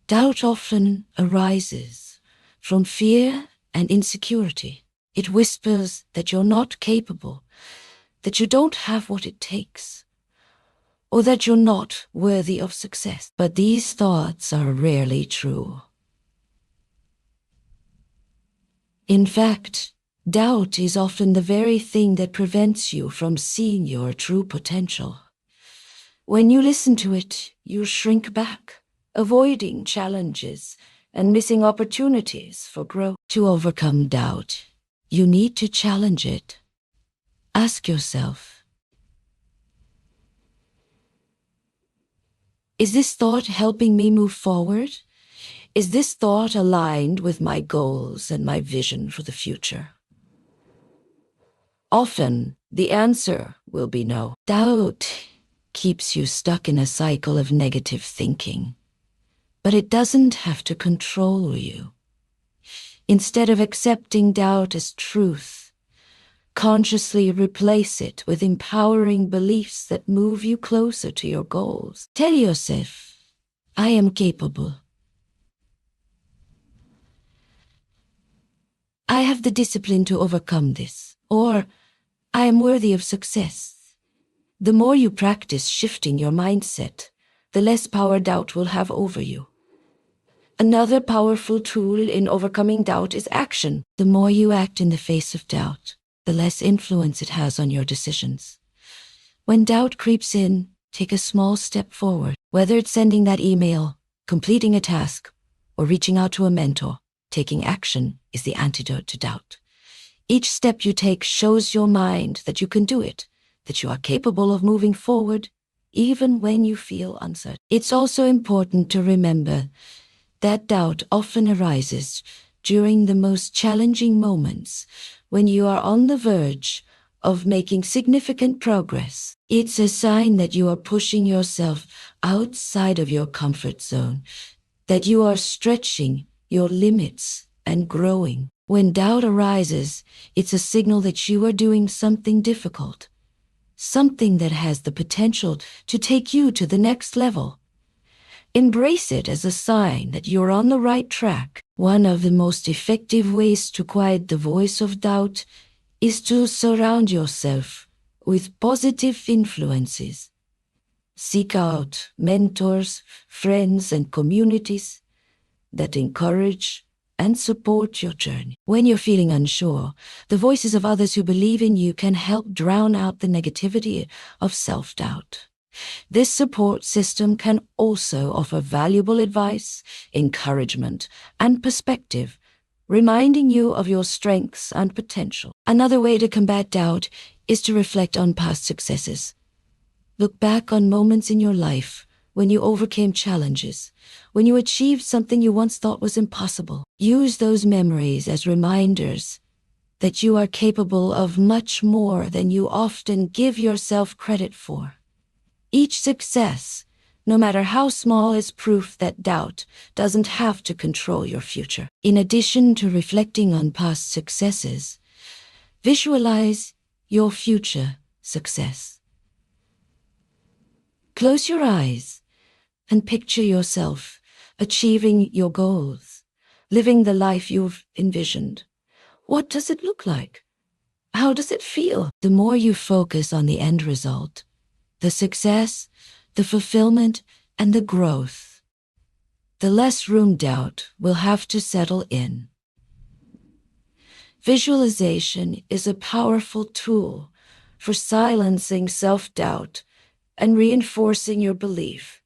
Doubt often arises from fear and insecurity. It whispers that you're not capable, that you don't have what it takes, or that you're not worthy of success. But these thoughts are rarely true. In fact, doubt is often the very thing that prevents you from seeing your true potential. When you listen to it, you shrink back, avoiding challenges and missing opportunities for growth. To overcome doubt, you need to challenge it. Ask yourself, is this thought helping me move forward? Is this thought aligned with my goals and my vision for the future? Often, the answer will be no. Doubt keeps you stuck in a cycle of negative thinking, but it doesn't have to control you. Instead of accepting doubt as truth, consciously replace it with empowering beliefs that move you closer to your goals. Tell yourself, I am capable. I have the discipline to overcome this, or I am worthy of success. The more you practice shifting your mindset, the less power doubt will have over you. Another powerful tool in overcoming doubt is action. The more you act in the face of doubt, the less influence it has on your decisions. When doubt creeps in, take a small step forward. Whether it's sending that email, completing a task, or reaching out to a mentor, taking action is the antidote to doubt. Each step you take shows your mind that you can do it, that you are capable of moving forward, even when you feel uncertain. It's also important to remember that doubt often arises during the most challenging moments, when you are on the verge of making significant progress. It's a sign that you are pushing yourself outside of your comfort zone, that you are stretching your limits and growing. When doubt arises, it's a signal that you are doing something difficult, something that has the potential to take you to the next level. Embrace it as a sign that you're on the right track. One of the most effective ways to quiet the voice of doubt is to surround yourself with positive influences. Seek out mentors, friends, and communities that encourage and support your journey. When you're feeling unsure, the voices of others who believe in you can help drown out the negativity of self-doubt. This support system can also offer valuable advice, encouragement, and perspective, reminding you of your strengths and potential. Another way to combat doubt is to reflect on past successes. Look back on moments in your life when you overcame challenges, when you achieved something you once thought was impossible. Use those memories as reminders that you are capable of much more than you often give yourself credit for. Each success, no matter how small, is proof that doubt doesn't have to control your future. In addition to reflecting on past successes, visualize your future success. Close your eyes and picture yourself achieving your goals, living the life you've envisioned. What does it look like? How does it feel? The more you focus on the end result, the success, the fulfillment, and the growth, the less room doubt will have to settle in. Visualization is a powerful tool for silencing self-doubt and reinforcing your belief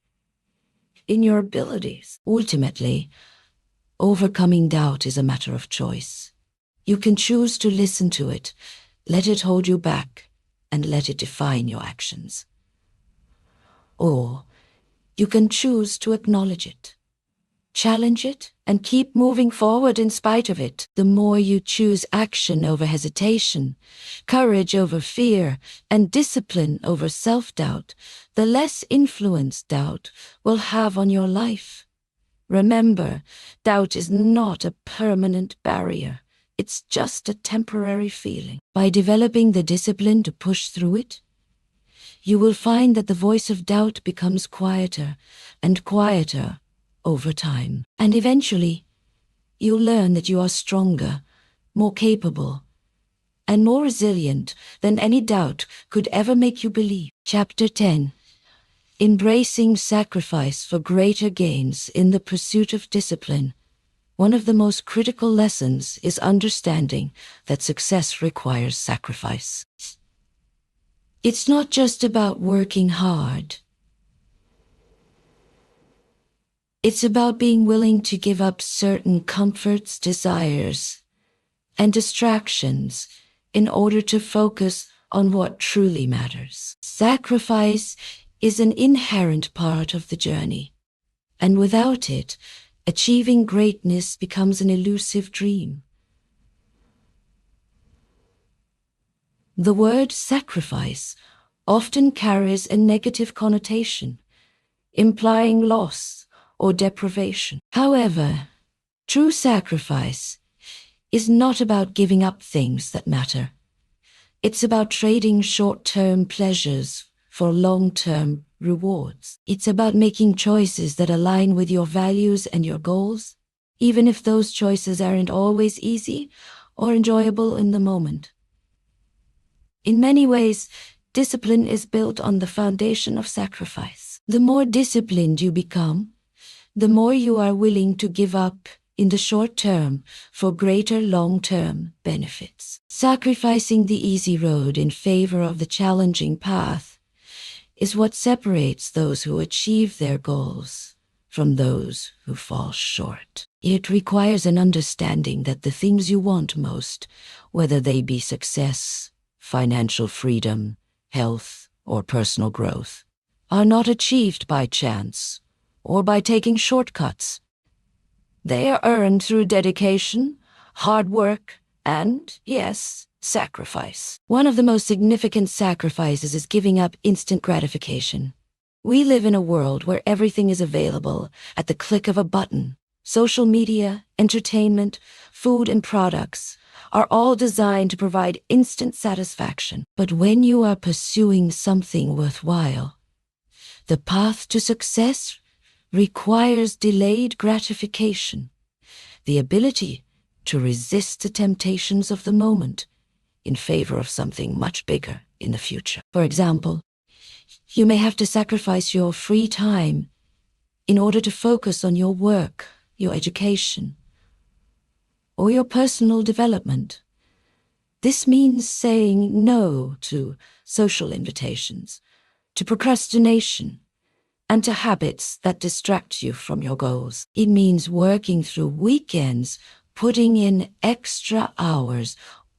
in your abilities. Ultimately, overcoming doubt is a matter of choice. You can choose to listen to it, let it hold you back, and let it define your actions. Or you can choose to acknowledge it, challenge it, and keep moving forward in spite of it. The more you choose action over hesitation, courage over fear, and discipline over self-doubt, the less influence doubt will have on your life. Remember, doubt is not a permanent barrier. It's just a temporary feeling. By developing the discipline to push through it, you will find that the voice of doubt becomes quieter and quieter over time. And eventually, you'll learn that you are stronger, more capable, and more resilient than any doubt could ever make you believe. Chapter 10. Embracing sacrifice for greater gains in the pursuit of discipline. One of the most critical lessons is understanding that success requires sacrifice. It's not just about working hard. It's about being willing to give up certain comforts, desires, and distractions in order to focus on what truly matters. Sacrifice is an inherent part of the journey, and without it, achieving greatness becomes an elusive dream. The word sacrifice often carries a negative connotation, implying loss or deprivation. However, true sacrifice is not about giving up things that matter. It's about trading short-term pleasures for long-term rewards. It's about making choices that align with your values and your goals, even if those choices aren't always easy or enjoyable in the moment. In many ways, discipline is built on the foundation of sacrifice. The more disciplined you become, the more you are willing to give up in the short term for greater long-term benefits. Sacrificing the easy road in favor of the challenging path is what separates those who achieve their goals from those who fall short. It requires an understanding that the things you want most, whether they be success, financial freedom, health, or personal growth, are not achieved by chance or by taking shortcuts. They are earned through dedication, hard work, and, yes, sacrifice. One of the most significant sacrifices is giving up instant gratification. We live in a world where everything is available at the click of a button. Social media, entertainment, food, and products are all designed to provide instant satisfaction. But when you are pursuing something worthwhile, the path to success requires delayed gratification, the ability to resist the temptations of the moment in favor of something much bigger in the future. For example, you may have to sacrifice your free time in order to focus on your work, your education, or your personal development. This means saying no to social invitations, to procrastination, and to habits that distract you from your goals. It means working through weekends, putting in extra hours,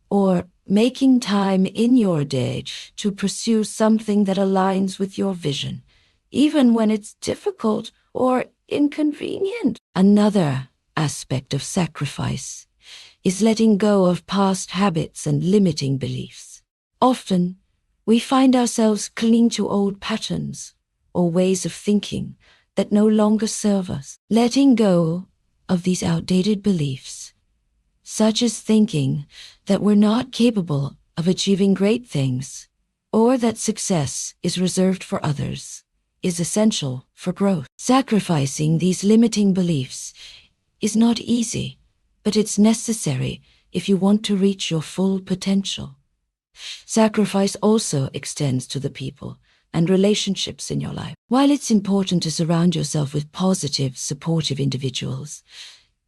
or making time in your day to pursue something that aligns with your vision, even when it's difficult or inconvenient. Another aspect of sacrifice is letting go of past habits and limiting beliefs. Often, we find ourselves clinging to old patterns or ways of thinking that no longer serve us. Letting go of these outdated beliefs, such as thinking that we're not capable of achieving great things, or that success is reserved for others, is essential for growth. Sacrificing these limiting beliefs is not easy, but it's necessary if you want to reach your full potential. Sacrifice also extends to the people and relationships in your life. While it's important to surround yourself with positive, supportive individuals,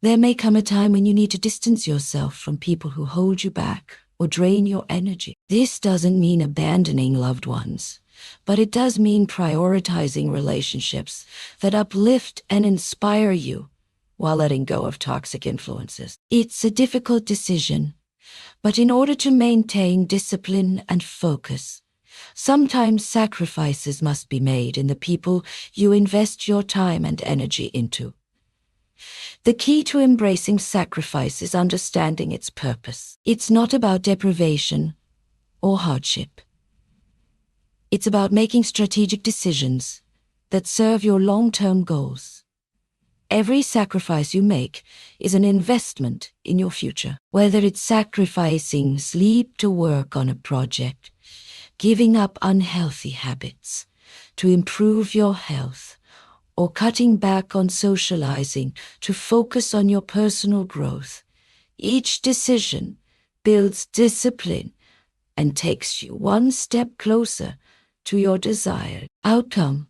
there may come a time when you need to distance yourself from people who hold you back or drain your energy. This doesn't mean abandoning loved ones, but it does mean prioritizing relationships that uplift and inspire you while letting go of toxic influences. It's a difficult decision, but in order to maintain discipline and focus, sometimes sacrifices must be made in the people you invest your time and energy into. The key to embracing sacrifice is understanding its purpose. It's not about deprivation or hardship. It's about making strategic decisions that serve your long-term goals. Every sacrifice you make is an investment in your future. Whether it's sacrificing sleep to work on a project, giving up unhealthy habits to improve your health, or cutting back on socializing to focus on your personal growth, each decision builds discipline and takes you one step closer to your desired outcome.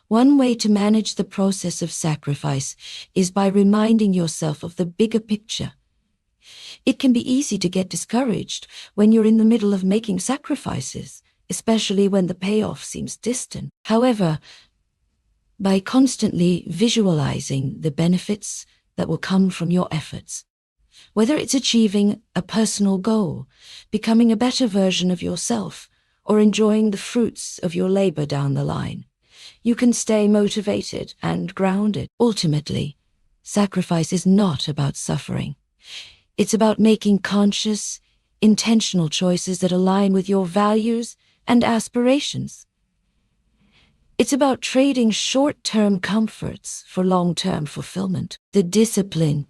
One way to manage the process of sacrifice is by reminding yourself of the bigger picture. It can be easy to get discouraged when you're in the middle of making sacrifices, especially when the payoff seems distant. However, by constantly visualizing the benefits that will come from your efforts, whether it's achieving a personal goal, becoming a better version of yourself, or enjoying the fruits of your labor down the line, you can stay motivated and grounded. Ultimately, sacrifice is not about suffering. It's about making conscious, intentional choices that align with your values and aspirations. It's about trading short-term comforts for long-term fulfillment. The discipline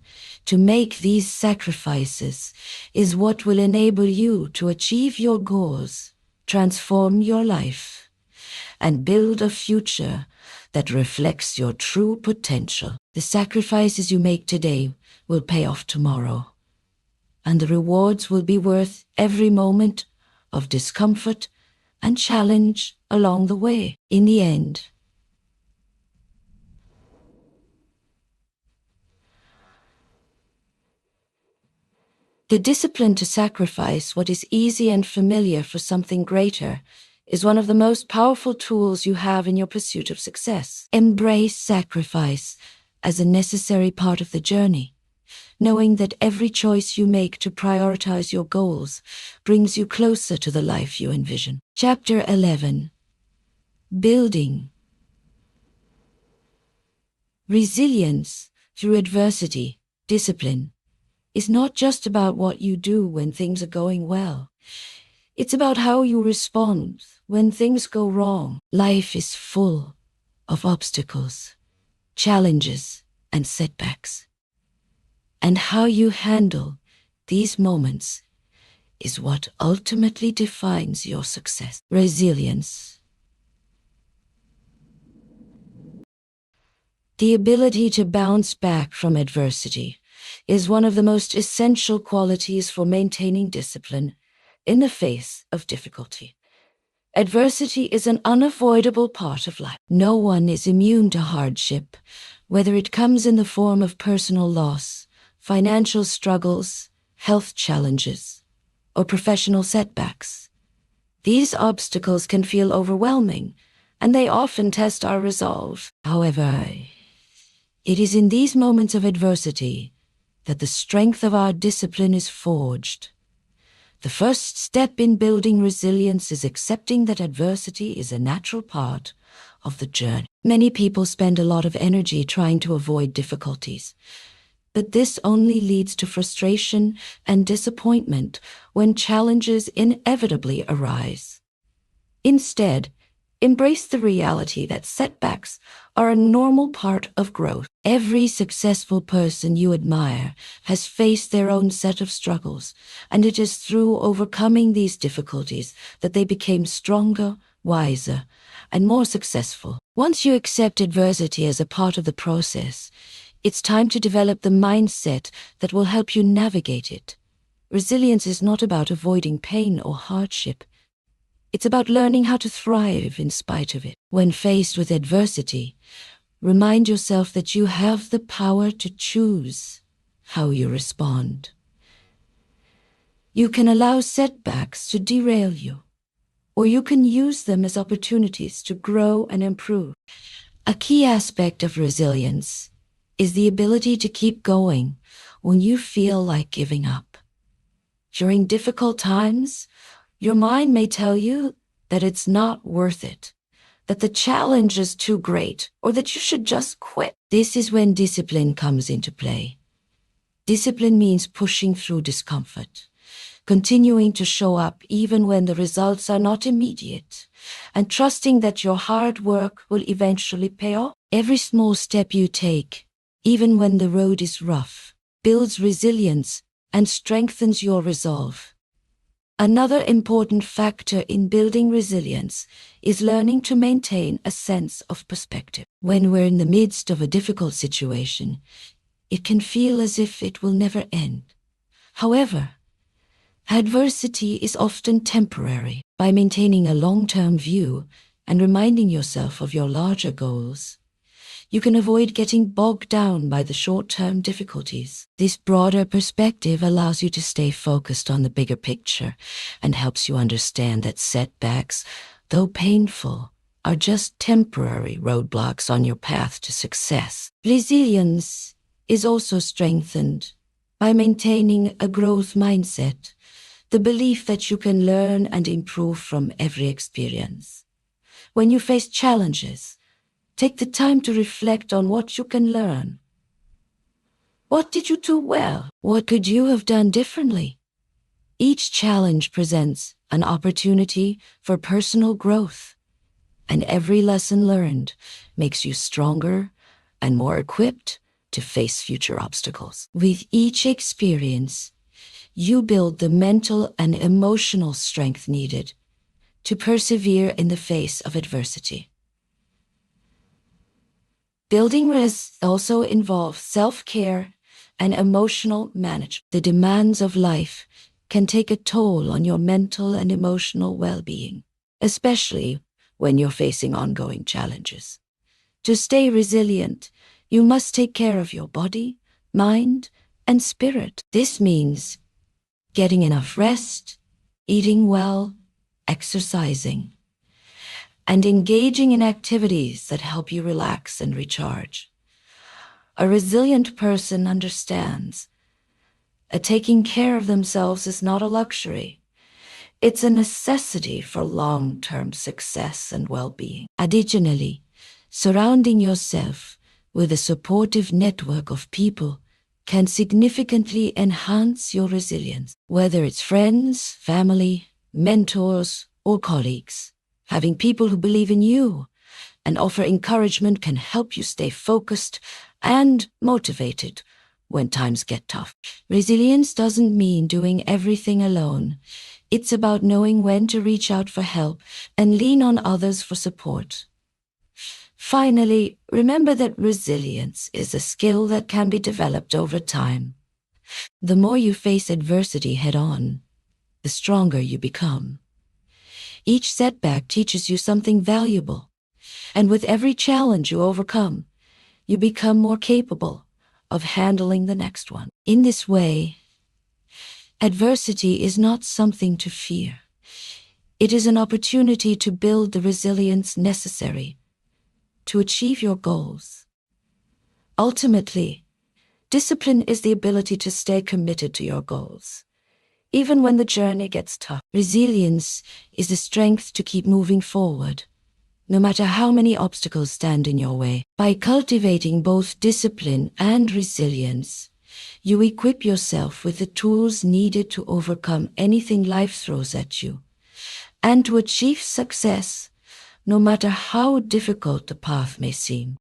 to make these sacrifices is what will enable you to achieve your goals, transform your life, and build a future that reflects your true potential. The sacrifices you make today will pay off tomorrow, and the rewards will be worth every moment of discomfort and challenge along the way. In the end, the discipline to sacrifice what is easy and familiar for something greater is one of the most powerful tools you have in your pursuit of success. Embrace sacrifice as a necessary part of the journey, knowing that every choice you make to prioritize your goals brings you closer to the life you envision. Chapter 11. Building resilience through adversity. Discipline is not just about what you do when things are going well. It's about how you respond when things go wrong. Life is full of obstacles, challenges, and setbacks. And how you handle these moments is what ultimately defines your success. Resilience. The ability to bounce back from adversity is one of the most essential qualities for maintaining discipline in the face of difficulty. Adversity is an unavoidable part of life. No one is immune to hardship, whether it comes in the form of personal loss, financial struggles, health challenges, or professional setbacks. These obstacles can feel overwhelming, and they often test our resolve. However, it is in these moments of adversity that the strength of our discipline is forged. The first step in building resilience is accepting that adversity is a natural part of the journey. Many people spend a lot of energy trying to avoid difficulties, but this only leads to frustration and disappointment when challenges inevitably arise. Instead, Embrace the reality that setbacks are a normal part of growth. Every successful person you admire has faced their own set of struggles, and it is through overcoming these difficulties that they became stronger, wiser, and more successful. Once you accept adversity as a part of the process, it's time to develop the mindset that will help you navigate it. Resilience is not about avoiding pain or hardship. It's about learning how to thrive in spite of it. When faced with adversity, remind yourself that you have the power to choose how you respond. You can allow setbacks to derail you, or you can use them as opportunities to grow and improve. A key aspect of resilience is the ability to keep going when you feel like giving up. During difficult times, your mind may tell you that it's not worth it, that the challenge is too great, or that you should just quit. This is when discipline comes into play. Discipline means pushing through discomfort, continuing to show up even when the results are not immediate, and trusting that your hard work will eventually pay off. Every small step you take, even when the road is rough, builds resilience and strengthens your resolve. Another important factor in building resilience is learning to maintain a sense of perspective. When we're in the midst of a difficult situation, it can feel as if it will never end. However, adversity is often temporary. By maintaining a long-term view and reminding yourself of your larger goals, you can avoid getting bogged down by the short-term difficulties. This broader perspective allows you to stay focused on the bigger picture and helps you understand that setbacks, though painful, are just temporary roadblocks on your path to success. Resilience is also strengthened by maintaining a growth mindset, the belief that you can learn and improve from every experience. When you face challenges, take the time to reflect on what you can learn. What did you do well? What could you have done differently? Each challenge presents an opportunity for personal growth, and every lesson learned makes you stronger and more equipped to face future obstacles. With each experience, you build the mental and emotional strength needed to persevere in the face of adversity. Building resilience also involves self-care and emotional management. The demands of life can take a toll on your mental and emotional well-being, especially when you're facing ongoing challenges. To stay resilient, you must take care of your body, mind, and spirit. This means getting enough rest, eating well, exercising, and engaging in activities that help you relax and recharge. A resilient person understands that taking care of themselves is not a luxury. It's a necessity for long-term success and well-being. Additionally, surrounding yourself with a supportive network of people can significantly enhance your resilience. Whether it's friends, family, mentors, or colleagues, having people who believe in you and offer encouragement can help you stay focused and motivated when times get tough. Resilience doesn't mean doing everything alone. It's about knowing when to reach out for help and lean on others for support. Finally, remember that resilience is a skill that can be developed over time. The more you face adversity head-on, the stronger you become. Each setback teaches you something valuable, and with every challenge you overcome, you become more capable of handling the next one. In this way, adversity is not something to fear. It is an opportunity to build the resilience necessary to achieve your goals. Ultimately, discipline is the ability to stay committed to your goals, even when the journey gets tough. Resilience is the strength to keep moving forward, no matter how many obstacles stand in your way. By cultivating both discipline and resilience, you equip yourself with the tools needed to overcome anything life throws at you and to achieve success no matter how difficult the path may seem.